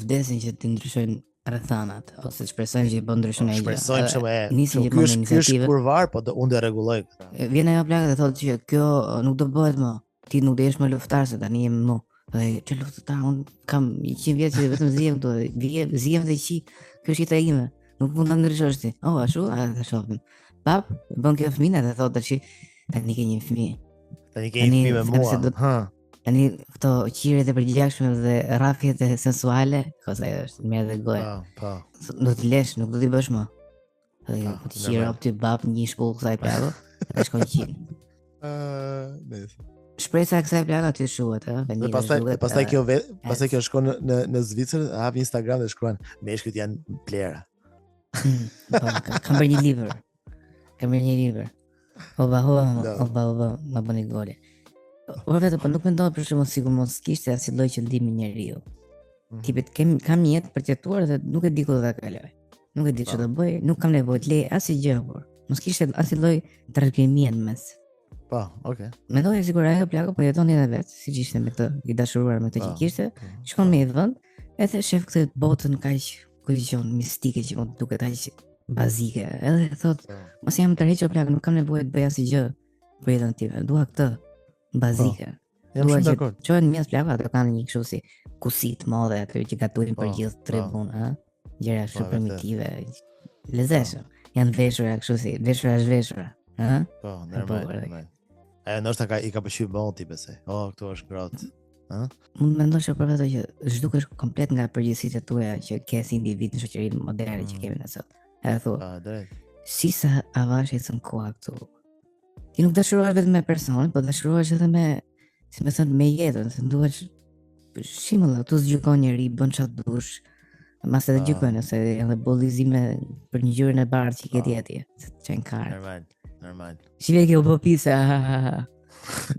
vdesin që të ndryshojnë rrethanat ose shpresojnë që i bën ndryshime. Shpresojmë shumë e. Nisin që Ky bën është iniciative. kurvar, po unë do e rregulloj këtë. Vjen ajo plaka dhe thotë që kjo nuk do bëhet më. Ti nuk do jesh më luftar se tani jem më. Dhe çe luftëtar, un kam 100 vjet që vetëm zihem këtu, zihem dhe qi. Kjo është jeta ime. Nuk mund ta ndryshosh ti. Oh, ashtu, a shohim. Pap, bën kjo fëmijë dhe thotë tash tani ke një fëmijë. Tani ke një fëmijë me sepse mua. do- Tani këto qirjet e përgjithshme dhe rrafjet e sensuale, kosa ajo është mirë dhe goja. Po. Do t'i lesh, nuk do t'i bësh më. Dhe Ah, po t'i qira ty bab një shpull kësaj plako, e shkon 100. Nice. Shpresa e kësaj plaka ty shuhet, ë, Dhe Vanila pastaj shuhet, pastaj ë, kjo pastaj kjo shkon në Zvicër, hap Instagram dhe shkruan meshkujt janë plera. po, kam bërë një libër. Kam bërë një libër. Oba, ma bëni gole. Por vetë, po nuk mendoj për shembull sikur mos kishte asnjë lloj qëllimi njeriu. Tipet kam një jetë për të jetuar dhe nuk e di ku do ta kaloj. Nuk e di ç'do të bëj, nuk kam nevojë të lej asnjë gjë, por mos kishte asnjë lloj trashëgimie në mes. Po, okay. Mendoj sikur ajo plako po jeton edhe vetë, siç ishte me këtë, i dashuruar me këtë që Po, kishte, shkon në një vend, edhe shef këtë botën kaq kulizion mistike që mund të duket aq bazike. Edhe thot, mos jam tërhequr plak, nuk kam nevojë të bëj asnjë gjë për jetën time. Dua këtë bazike. Jam Dua shumë që dakord. çohen mes plakave, ato kanë një kështu si kusi të madhe aty që gatuin për Po, gjithë po. tribun, ë. Gjëra shumë vërtet. primitive, lezetshëm. Janë veshura kështu si, veshura është veshura, ë? Po, po, normal. vërtet. normal. Ajo ndoshta i ka pëlqyer Bonti besoj. Oh, këtu është ngrohtë. Mund mendosh për vetë që zhdukesh komplet nga përgjegjësitë e tua që ke si individ në shoqërinë moderne që kemi ne sot. Edhe thua, Po, drejt. si sa avash e sën koha këtu. Ti nuk dashurohesh vetëm me personin, po dashurohesh edhe me, si më thënë, me jetën, se duhesh për shembull, tu zgjukon njëri, bën çfarë dush. Mas edhe gjykojnë ose edhe bullizime për një gjyrën e bardhë që ke ti atje, se të qenë karë. Normal. Shive ke u bë pizza.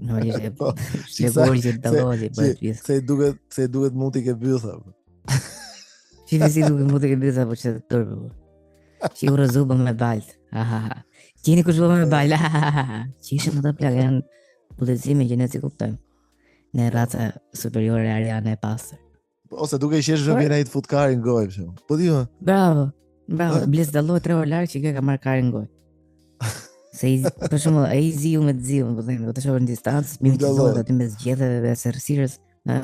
Normalisht e Po, shlegur që dallozi për pizza. Se duhet muti ke bytha. Shive si duke mu të ke bëza po që të tërë. Që u rëzubë me balt. Qini kush bë me balt. Që ishë në të plakë janë bullizime që ne si kuptojmë. Në raca superiore ariane e pasër. Ose duke i qesh vjen ai të fut karin gojë për shembull. Po di më. Bravo. Bles dallohet 3 orë larg që kjo ka marrë karin gojë. Se për shembull ai ziu me të ziu, po them, do të shohën në distancë, mi të zotë aty mes gjetëve dhe serësirës,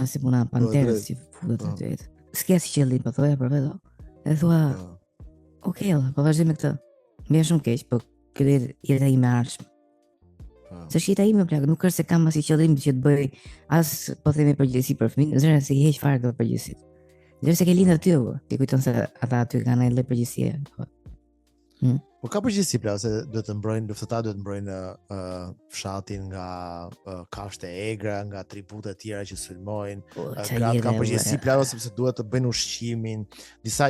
si puna panterës që futet aty. S'ka si qëllim, po thoya për vetë. E thua, okay, po vazhdim me këtë. Më është shumë keq, po këtë jeta ime e ardhshme. Se jeta ime plak, nuk është se kam asnjë qëllim që të bëj as po themi përgjegjësi për fëmijë, zëra se i heq fare këtë përgjegjësi. Dhe se ke lindë aty, ti kujton se ata aty kanë një lloj përgjegjësie. Po ka përgjegjësi pra se duhet të mbrojnë luftëtarët, duhet të mbrojnë fshatin nga kafshët e egra, nga tributet e tjera që sulmojnë. Gratë kanë përgjegjësi pra sepse duhet të bëjnë ushqimin.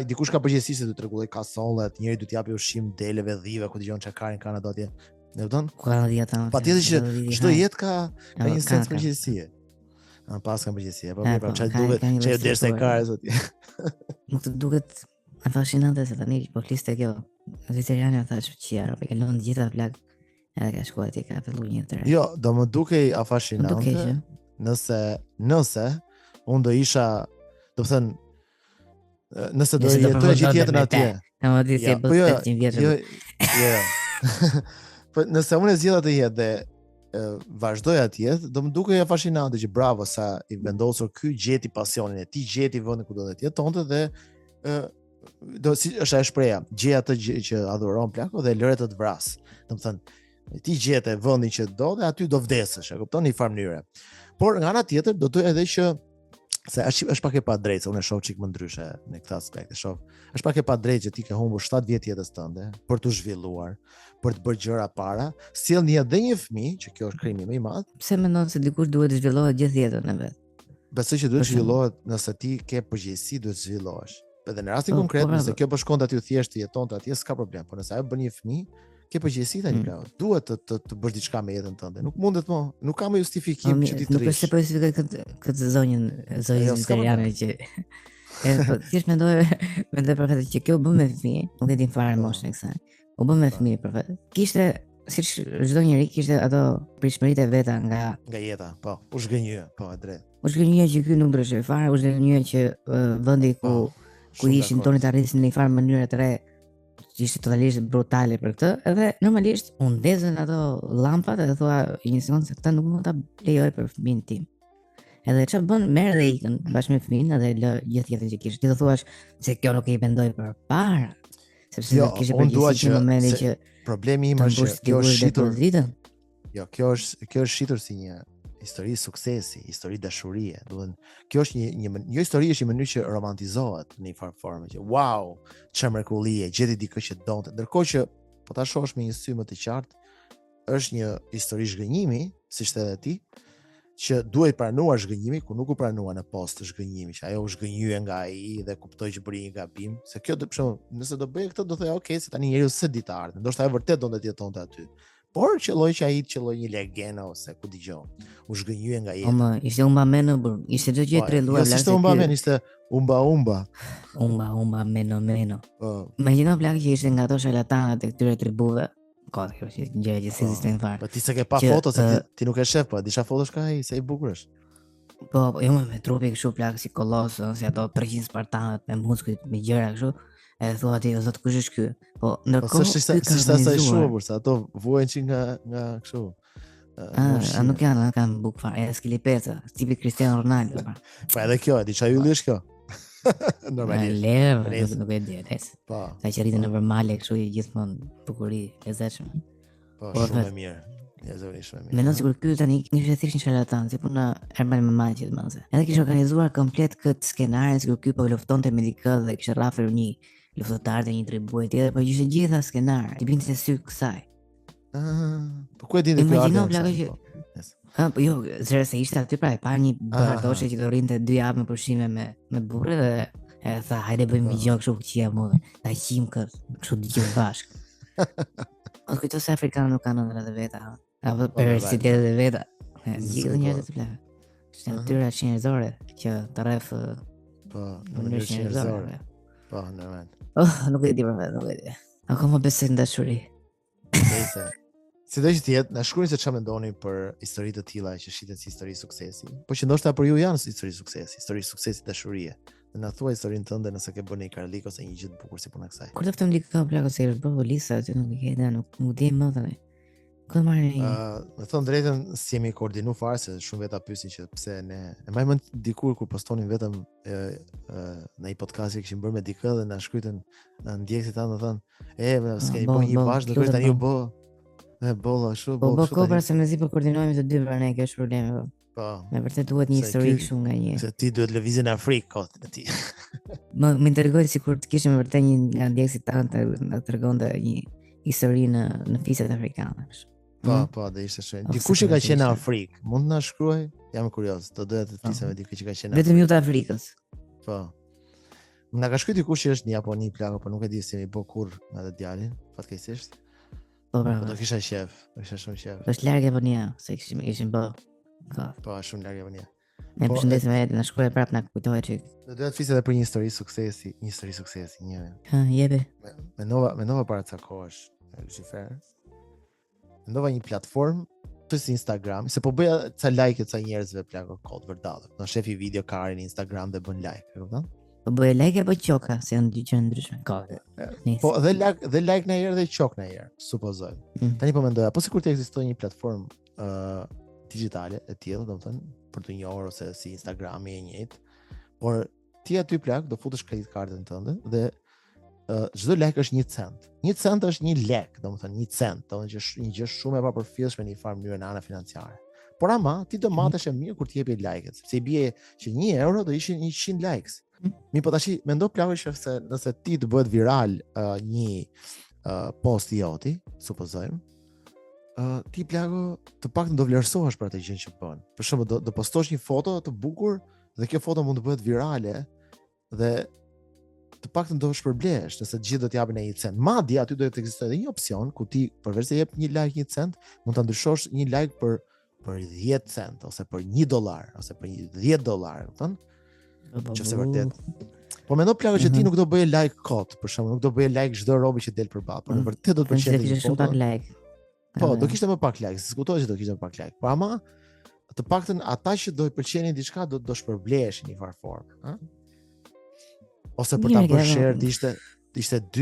Dikush ka përgjegjësi se duhet të rregulloj kasollet, njëri duhet t'japi ushqim deleve, dhive, ku dëgjon çakarin kanë ato atje. E kupton? Ku ka dhjetë ata. Patjetër që çdo jetë ka një sens përgjegjësie. Pas kanë përgjegjësi, po pra çfarë duhet, çfarë derisa e ka zoti. Nuk të duket fascinante se tani po fliste kjo. Veteriania thash qiara, po kalon gjitha plak. Edhe ka shkuar ti ka filluar një tërë. Jo, do më dukej afascinante. Nëse unë do isha, do të thënë, nëse do jetoj gjithë jetën atje. Kam di se po 500 vjeç. Jo. Po nëse unë e zgjidh atë jetë dhe vazhdoj atje, do më duke ja fascinante që bravo sa i vendosur ky gjeti pasionin e tij, gjeti vendin ku do të jetonte dhe do si është ajo shpreha, gjej atë që adhuron plako dhe lëre të vras. Domethënë ti gjete vendin që do dhe aty do vdesësh, e kupton në një farë mënyre. Por nga ana tjetër do të edhe që se është pak e padrejtë, unë e shoh çik më ndryshe në këtë aspekt. E shoh, është pak e padrejtë që ti ke humbur 7 vjet jetës tënde për të zhvilluar, për të bërë gjëra para, sjellni edhe një fëmijë, që kjo është krimi më i madh. Pse mendon se dikush duhet të zhvillohet gjithë jetën e vet? Besoj që duhet të zhvillohet nëse ti ke përgjegjësi, duhet të zhvillohesh. Edhe në rastin konkret, nëse kjo po shkon aty thjesht të jetonte atje, s'ka problem, por nëse ajo bën një fëmijë, ke përgjegjësi tani plako. Duhet të bësh diçka me jetën tënde. Nuk mundet më, nuk ka më justifikim që ti të rish. Nuk është se po justifikoj këtë zonjën vegetariane që thjesht mendoj për këtë që kjo bën me fëmijë, nuk e di fare moshën e kësaj. U bën me fëmijë për vetë. Kishte siç çdo njeri kishte ato pritshmëritë e veta nga jeta, po, u zhgënjye, po e drejtë. U zhgënjye që ky nuk ndryshoi fare, u zhgënjye që vendi ku ishin tonë të arrisin në një farë mënyrë të re, ishte totalisht brutale për këtë, edhe normalisht u ndezën ato llampat dhe thua një sekondë se këtë nuk mund ta lejoj për fëmijën tim. Edhe çfarë bën, merr dhe ikën bashkë me fëmijën dhe lë gjithë jetën që kishte. Ti do thuash se kjo nuk e mendoj përpara, sepse nuk kishte përgjegjësi në momentin që problemi im është që kjo është shitur. Jo, kjo është shitur si një histori suksesi, histori dashurie. Do të thënë, kjo është një histori është një mënyrë që romantizohet në një farë forme që wow, çfarë mrekullie, gjeti dikë që donte. Ndërkohë që po ta shohësh me një sy më të qartë, është një histori zhgënjimi, siç thënë ti, që duhet pranuar zhgënjimi, ku nuk u pranua në post të zhgënjimi, që ajo u zhgënjye nga ai dhe kuptoi që bëri një gabim, se kjo do të thonë, nëse do bëj këtë do thoya, okay, se tani njeriu s'e di të ardhmen, ndoshta ajo vërtet donte të jetonte aty. Por qelloi që ai qelloi një legenda ose ku dëgjon. U zhgënjye nga jeta. Oma, ishte humba meno, ishte çdo gjë e trelluar lart. Ishte humba meno, ishte humba. Humba meno. Imagjino plak që ishte nga ato sharlatanat e këtyre tribuve. Ka kjo që gjëra që ekzistojnë fare. Po ti s'e ke pa foto se ti nuk e shef, po disha fotosh ka ai, se i bukur është. Po, jo me trupi kështu plak si kolos, si ato 300 spartanët me muskujt, me gjëra kështu. E thua ti, o zot, kush është ky? Po, ndërkohë ky ka organizuar shumë, se ato vuajnë që nga kështu. A nuk kanë buk fare, skilipeta, tipi Cristiano Ronaldo. Po edhe kjo, di çfarë ylli është kjo? Normalisht. Nuk e di, po. Sa që rritin nëpër male kështu i gjithmonë bukuri, lezetshme. Po, shumë e mirë. Shumë e mirë. Mendon sikur ky tani ishte thjesht një sharlatan, si puna Herman Mamaqit mëse. Edhe kishte organizuar komplet këtë skenarin, sikur ky po luftonte me dikë dhe kishte rrafur një luftëtar të një tribune tjetër, po ishte gjitha skenar. Ti binte sy kësaj. Po ku e dini kjo? Imagjino plagë që po jo, se ishte aty pra e pa një bardoshe që do rrinte 2 javë me pushime me burrë dhe e tha hajde bëjmë një gjë kështu që jam më. Ta qim kështu gjithë bashk. O kujto se afrikanët nuk kanë ëndra të veta, apo perversitetet e veta. Gjithë njerëzit të plagë. Është natyra njerëzore që të rref po në njerëzore. Po, normal. Nuk e di për vetë, nuk e di. Akoma besoj në dashuri. Si do që jetë, na shkruani se çfarë mendoni për histori të tilla që shiten si histori suksesi. Po që ndoshta për ju janë histori suksesi dashurie. Dhe na thuaj historinë tënde nëse ke bërë një karlik ose një gjë të bukur si puna kësaj. Kur të ftëm likë plako se është bërë lista, që nuk e ke ide, nuk di më tani. Ku marrë? Me thon drejtën, si jemi koordinu fare se shumë veta pyesin që pse ne e mbajmë dikur kur postonin vetëm në një podcast që kishim bërë me dikë dhe na shkruajtën ndjekësit tanë thonë, s'keni bën një bash, do të tani u bë. Bolla ashtu, po kopra se mezi po koordinojmë të dy për ne, kjo është problemi. Po. Me vërtet duhet një histori kështu nga një. Se ti duhet lëvizje në Afrikë kohën e ti. Më interrogoi sikur të kishim vërtet një nga ndjekësit tanë të tregonte një histori në fiset afrikane. Po, dhe ishte shumë. Dikush që ka qenë në Afrikë, mund të na shkruaj? Jam kurioz, do doja të flisem me dikë që ka qenë. Vetëm ju të Afrikës. Po. Na ka shkruar dikush që është në Japoni plako, por nuk e di se mi bë kurr me atë djalin, fatkeqësisht. Po, do kisha shef, kisha shumë shef. Është larg Japonia, se ishim bë. Po, shumë larg Japonia. Ne përshëndesim edhe, na shkruaj prapë na kujtohet çik. Do doja të flisë edhe për një histori suksesi, një. Jebe. Mendova para ca kohësh, Lucifer. Mendova një platformë si Instagram, se po bëja ca like ca njerëzve plako kod vërdallë. Do shefi video karin në Instagram dhe bën like, e kupton? Po bëj like apo qoka, se janë dy gjëra ndryshme. Ka. Po dhe like në herë dhe qok në herë, supozoj. Tani po mendoja, po sikur të ekzistojë një platformë digjitale e tillë, domethënë për të njohur ose si Instagrami e njëjtë, por ti aty plak do futesh kreditkartën tënde dhe çdo like është 1 cent. 1 cent është 1 lek, domethënë 1 cent, domethënë që është një gjë shumë e papërfillshme në një farë mënyrë ana financiare. Por ama ti do matesh e mirë kur ti jepi like-et, sepse i bie që 1 euro do ishin 100 likes. Mi po tash mendo plagë që se nëse ti të bëhet viral një post i joti, supozojmë, ti plagë të paktën do vlerësohesh për atë gjë që bën. Për shembull do postosh një foto të bukur dhe kjo foto mund të bëhet virale dhe të paktën do shpërblehesh nëse të gjithë do t'japin 1 cent. Madje aty do të ekzistojë edhe një opsion ku ti përveç se jep një like 1 cent, mund ta ndryshosh një like për 10 cent ose për $1 ose për $10, kupton? Qëse vërtet. Po mendo plagë që ti nuk do bëje like kot, për shembull, nuk do bëje like çdo robi që del përballë, por në vërtet do të pëlqente një foto. Like. Po, do kishte më pak like, diskutohet që do kishte më pak like. Po ama të paktën ata që do i pëlqenin diçka do shpërbleheshin në një farë formë, ëh? Ose për ta bërë share ishte 2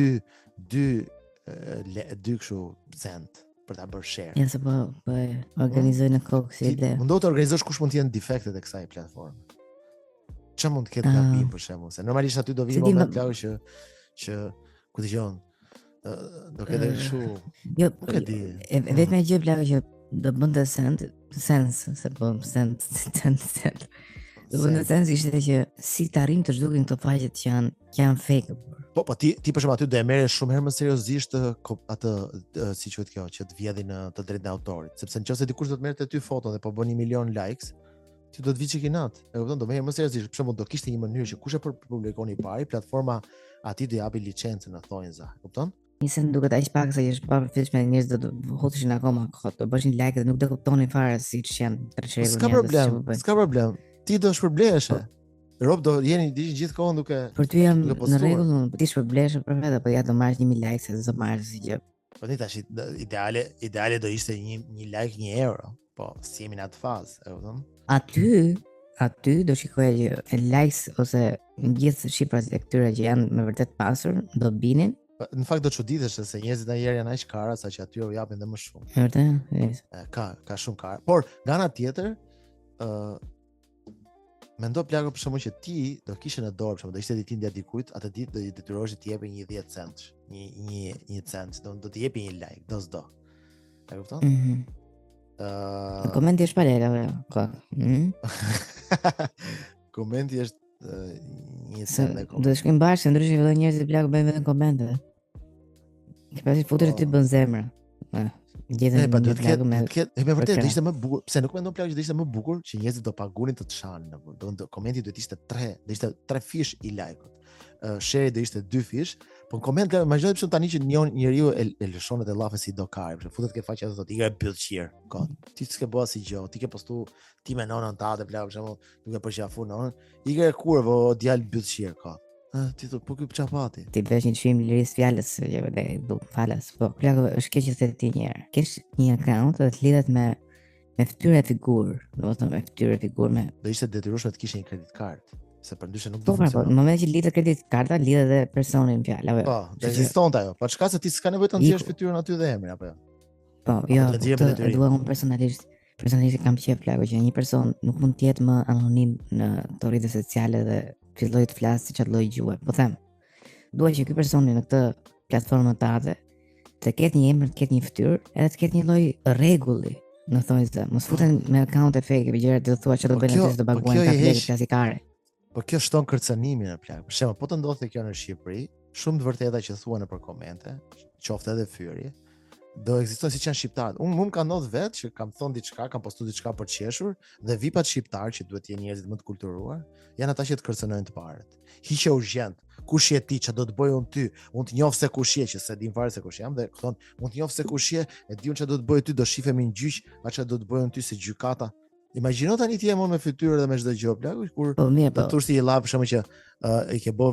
kështu cent për ta bërë share. Ja se po organizoj në kokë si ide. Mundo të organizosh kush mund të jenë defektet e kësaj platforme. Ç'a mund të ketë gabim për shembull, se normalisht aty do vinë moment plagë që ku dëgjon do ketë kështu. Jo, vetëm gjë plagë që do bënte sens, se po sens. Do bënte sens ishte që si të arrim të zhdukin këto faqet që janë fake. Po ti për shembull aty do e merresh shumë herë më seriozisht atë si quhet kjo, që të vjedhin të drejtën e autorit, sepse nëse dikush do të merrte ty foton dhe po bën 1 milion likes, ti do të vi çikinat. E kupton, do merrem më seriozisht. Për shembull, do kishte një mënyrë që kush e publikon i pari, platforma atij do japi licencën në thonjza, e kupton? Nisën duket aq pak se është pa përfillshme, njerëz do të huteshin akoma kot, do bëshin like dhe nuk do kuptonin fare siç janë treçerë. S'ka problem. Ti do shpërblehesh. Rob do jeni gjithkohën duke. Për ty jam në rregull, ti shpërblehesh për vetë, apo ja do marrësh 1000 likes se do marrësh si gjë. Po ti tash ideale do ishte një like 1 euro. Po, si jemi në atë fazë, e kupton? Aty do shikoja që likes ose gjithë shifrat e këtyre që janë me vërtet pasur do binin. Në fakt do çuditesh se njerëzit ndonjëherë janë aq kara sa që aty u japin dhe më shumë. Vërtet? Ka shumë kara. Por nga ana tjetër, mendo plagë për shkakun që ti do kishe në dorë, për shembull, do ishte ti ndja dikujt, atë ditë do i detyrohesh të jepe një 10 cent, një cent, do të jepi një like, do. E kupton? Komenti është palela, ka. Komenti është një cent e komenti. Do të shkojmë bashkë, ndryshe vëllai njerëzit plagë bëjnë vetëm komente. Pasi futesh ti bën zemra. Gjetën pa duhet të ketë me vërtet do ishte më bukur. Pse nuk mendon plagë që do ishte më bukur që njerëzit do pagunin të çanin, do komenti do të ishte 3, do ishte 3 fish i like-ut. Share do ishte 2 fish, po në koment imagjinoj pse tani që njeriu e lëshon të llafe si dokar, për futet ke faqja thotë i ka byllqir. Ti s'ke bëu asgjë gjë, ti ke postu ti me nonën tate plagë për shembull, duke përqafur nonën, i ke kurvë o djalë byllqir ka. Ti thot po ky çapati. Ti vesh një çmim lirisë fjalës, do falas. Po plagë është keq që the ti një herë. Kesh një account dhe të lidhet me fytyrë e figurë, domethënë me fytyrë e figurë me. Do ishte detyrueshme të kishe një kreditkartë, se përndryshe nuk do funksionon. Po, në momentin që lidhet kreditkarta, lidhet edhe personin fjalë. Po, do ekzistonte ajo. Po çka se ti s'ka nevojë të nxjerrësh fytyrën aty dhe emrin apo jo? Po, jo. Dua unë personalisht kam qejf plagë që një person nuk mund të jetë më anonim në këto rrjete sociale dhe filloj të flasë si qatë lloj gjuhë. Po them, dua që ky personi në këtë platformë tate të ketë një emër, të ketë një fytyrë, edhe të ketë një lloj rregulli, në thonjse. Mos futen me account e fake, gjëra të thua që do bëjnë atë të paguajnë ta lekë klasikare. Po kjo shton kërcënimin në plagë. Për shembull, po të ndodhte kjo në Shqipëri, shumë të vërteta që thuan nëpër komente, qoftë edhe fyerje, do ekzistojnë siç janë shqiptarët. Unë ka ndodhur vetë që kam thënë diçka, kam postuar diçka për të qeshur dhe vipat shqiptar që duhet të jenë njerëzit më të kulturuar, janë ata që të kërcënojnë të parët. Hiqe urgjent. Kush je ti, ç'a do të bëj unë ty? Unë të njoh se kush je, që se din fare se kush jam dhe thon, unë të njoh se kush je, e di unë ç'a do të bëj ty, do shifemi në gjyq, a ç'a do të bëj unë ty si gjykata. Imagjino tani ti je më me fytyrë dhe me çdo gjë plagë, kur do tursi i llav për shkak që i ke bë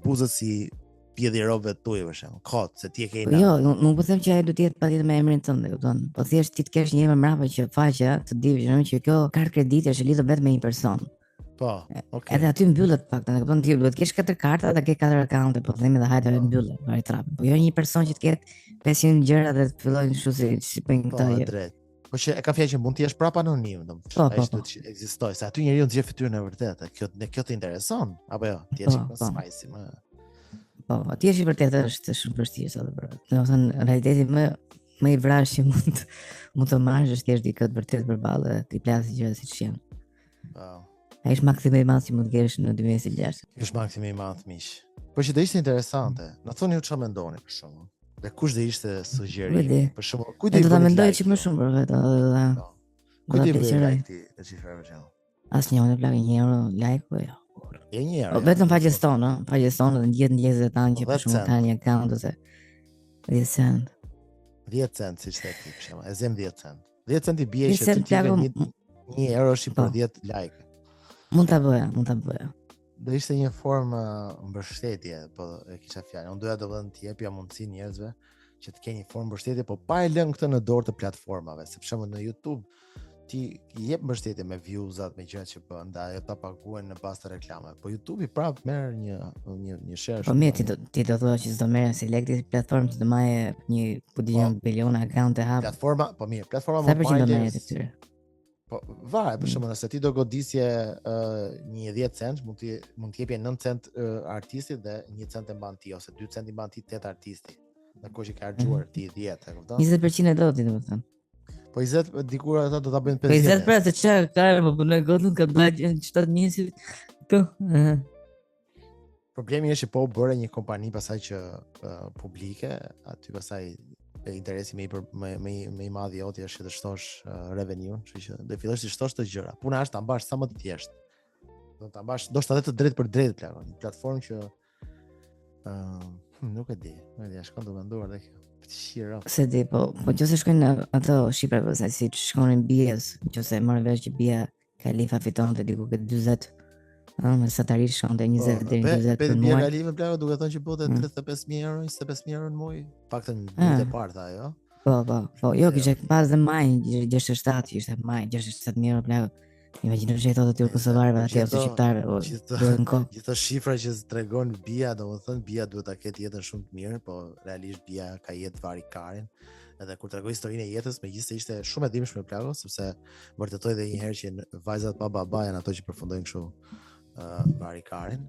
buzët si pjedhi robëve tuaj për shembull. Kot, se ti e ke. Jo, nuk po them që ai do të jetë patjetër me emrin tënd, e kupton? Po thjesht ti të kesh një emër mbrapa që faqja të di që kjo kartë krediti është lidhur vetëm me një person. Po, okay. Edhe aty mbyllet pak, e kupton ti, duhet kesh 4 karta, ta ke 4 akante, po themi dhe hajde mbyllet, vari trapë. Po jo një person që të ketë 500 gjëra dhe të fillojnë kështu si bëjnë Po, këto. drejt. Po që e ka fjalë që mund të jesh prapë anonim, domethënë. Ai duhet të ekzistojë, se aty njeriu nxjerr fytyrën e vërtetë. Kjo të intereson apo jo? Ti je spicy më. Po, ti je i vërtetë është shumë vështirë sa të bëhet. Domethënë realiteti më i vrasë që mund të marrësh është thjesht dikë të vërtetë përballë ti plasë gjëra siç janë. Po. Ai është maksimi i madh që mund të kesh në 2026. Është maksimi i madh miq. Po që do ishte interesante. Na thoni ju çfarë mendoni për shkakun. Dhe kush do ishte sugjerimi? Për shembull, kujt do ta mendoj çik më shumë për vetë. Kujt i bëj like ti çfarë gjë? Asnjë në plagë €1 like po jo. E një herë. Vetëm faqes tonë, faqes tonë dhe ndjet ndjezet tanë që për shkakun kanë një account ose 10 cent. 10 cent siç thëti për shembull. E zem 10 cent. 10 cent i bie që ti ke €1 shi për 10 like. Mund ta bëja. Do ishte një formë mbështetje, po e kisha fjalën. Unë doja domethënë të jepja mundësi njerëzve që të kenë një formë mbështetje, po pa e lënë këtë në dorë të platformave, sepse në YouTube ti jep mbështetje me views-at, me gjërat që bën, ndaj ato paguajnë në bazë të reklamave. Po YouTube prapë merr një share. Po mirë, ti do thua që s'do merren selekti platformë që do marrë një bilion akante hap. Platforma, po mirë, platforma mund të marrë. Po varet, për shembull, nëse ti do godisje një 10 cent, mund të jepje 9 cent artistit dhe 1 cent e mban ti ose 2 cent i mban ti 8 artisti. Në kohë që ka harxuar ti 10, e kupton? 20% e do ti domethënë. Po 20 dikur ata do ta bëjnë 50. Po 20 pra se çfarë ka më punoj gotën ka bëj 7 njerëz këtu. Problemi është që po bëre një kompani pasaj që publike, aty pasaj interesi më i madh i oti është që të shtosh revenue, kështu që do fillosh të shtosh të gjëra. Puna është ta mbash sa më të thjeshtë. Do ta mbash ndoshta edhe të drejtë për drejtë plagë, një platformë që nuk e di, shkon të menduar dhe kjo. Shiro. Se di, po nëse shkojnë ato shifra se si shkonin bies, nëse marrë vesh që bia Kalifa fitonte diku ke 40. Me satarish shkonte 20 deri në 40 për muaj. Bia Kalifa plagë duke thënë që bote 35.000 €, 25.000 € në muaj, paktën vitin e parë tha, jo? Po, jo kishte pas dhe maj 67, ishte maj 67.000 € plagë. Imagjino që thotë aty kosovarëve aty ose shqiptarëve, duhen kohë. Gjithë shifra që tregon Bia, domethënë Bia duhet ta ketë jetën shumë të mirë, po realisht Bia ka jetë vari karin. Edhe kur tregoi historinë e jetës, megjithëse ishte shumë e dhimbshme plago, sepse vërtetoi edhe një herë që vajzat pa baba janë ato që përfundojnë kështu vari karin.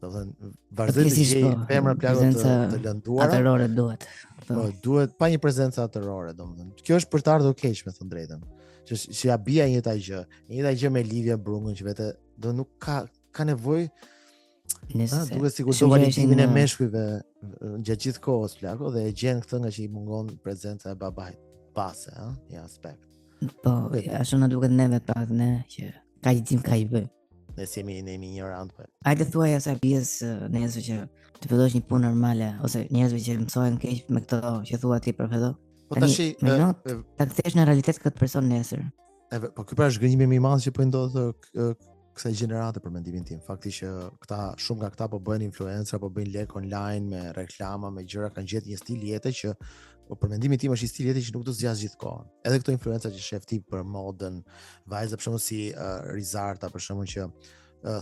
Domethënë vazhdoi të gjej femra plago të lënduara. Atërore duhet. Po duhet pa një prezencë atërore, domethënë. Kjo është për të ardhur keq, me thënë drejtën. Që ja Bia njëta gjë me Livia Brungën që vetë do nuk ka nevojë. Duhet sikur do valitimin e meshkujve gjatë gjithë kohës plako dhe e gjen këtë nga që i mungon prezenca e babait. Base, një aspekt. Po, ashtu na duket neve pak ne që ka gjim ka i bëj. Ne jemi ignorant po. Hajde thuaj asaj Bias nesër që të fillosh një punë normale ose njerëzve që mësojnë keq me këto që thua ti për këto. Po tash ta kthesh në realitet këtë person nesër. Po ky pra është gënjimi më i madh që po ndodh kësaj gjenerate për mendimin tim. Fakti që shumë nga këta po bëhen influencer, po bëjnë lek online me reklama, me gjëra, kanë gjetë një stil jete që për mendimin tim është një stil jete që nuk do zgjas gjithkohën. Edhe këto influencer që shef ti për modën, vajza për shembull si Rizarta për shembull që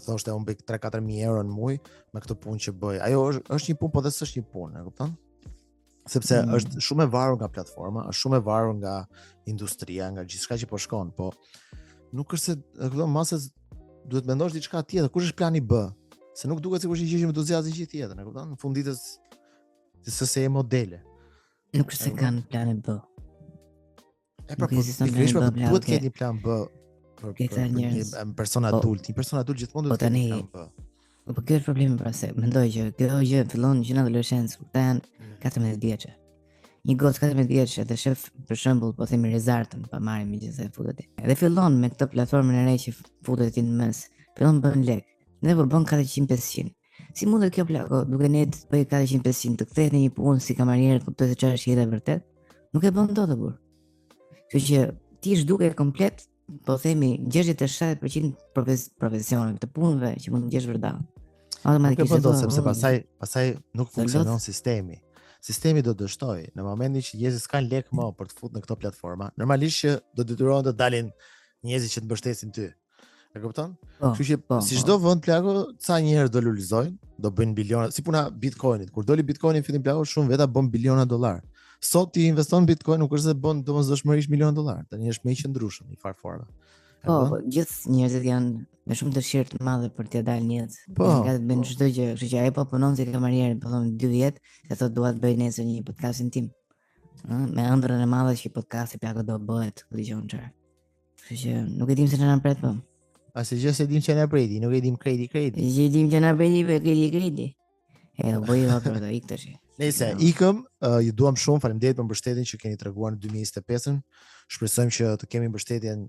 thoshte unë bëj 3-4.000 € në muaj me këtë punë që bëj. Ajo është një punë, po dhe s'është një punë, e kupton? Sepse është shumë e varur nga platforma, është shumë e varur nga industria, nga gjithçka që po shkon, po nuk është se këto masës duhet mendosh diçka tjetër, kush është plani B? Se nuk duket sikur është një gjë që më do zgjasë gjithë jetën, e kupton? Në fund ditës se e modele. Nuk është se kanë planin B. Po duhet të ketë një plan B për një person adult. Një person adult gjithmonë duhet të ketë një plan B. Po kjo është problemi pra se mendoj që kjo gjë fillon që në adoleshencë, kur ta janë 14 vjeçë. Një gotë 14 vjeçë dhe shef për shembull po themi Rizartën, pa marrim megjithëse futet. Dhe fillon me këtë platformën e re që futet ti në mes. Fillon bën lek. Dhe po bën 400-500. Si mundet kjo plako, duke ne të bëj 400-500 të kthehet në një punë si kamarier, kuptoj se çfarë është jeta e vërtet? Nuk e bën dot apo. Kështu që ti zhduke komplet, po themi 60-70% profesionale të punëve që mund të gjesh vërtet. Automatikisht do sepse pastaj nuk funksionon sistemi. Sistemi do dështoj në momentin që njerëzit s'kan lek më për të futur në këto platforma. Normalisht që do detyrohen të dalin njerëzit që të mbështesin ty. E kupton? Po, Kështu që po, si po. çdo vend plako, ca njerëz do lulëzojnë, do bëjnë biliona, si puna Bitcoinit. Kur doli Bitcoini në fillim plako, shumë veta bën biliona dollar. Sot ti investon në Bitcoin nuk është se bën domosdoshmërisht milion dollar. Tani është më i qëndrueshëm i farforma. Po, gjithë njerëzit janë me shumë dëshirë të madhe për t'ia dalë në jetë. Po. Nga të bëjnë çdo gjë, kështu që ai po punon si kamarierë, po thon 2 vjet, se thotë dua të bëj nesër një podcastin tim. Me ëndrrën e madhe që podcasti plako do bëhet, dëgjon çfarë. Kështu që nuk e dim se çfarë na pret po. Asë gjë se dim që na preti, nuk e dim kredi. Je dim që na bëni për kredi. E bëj ato do ik tash. Nëse ikëm, ju duam shumë, faleminderit për mbështetjen që keni treguar në 2025-ën. Shpresojmë që të kemi mbështetjen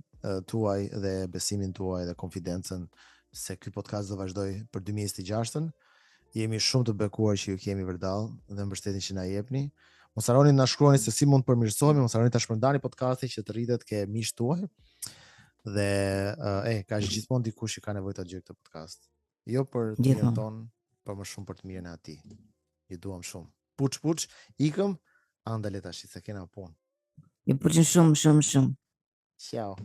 tuaj dhe besimin tuaj dhe konfidencën se ky podcast do vazhdoj për 2026-ën. Jemi shumë të bekuar që ju kemi vërdall dhe mbështetjen që na jepni. Mos harroni të na shkruani se si mund të përmirësohemi, mos harroni ta shpërndani podcastin që të rritet ke miqtë tuaj. Dhe ka gjithmonë dikush që ka nevojë ta dëgjojë këtë podcast. Jo për të mirën tonë, por më shumë për të mirën e atij. Ju duam shumë. Puç, ikëm, andale tash se kena punë. Ju pëlqen shumë. Ciao.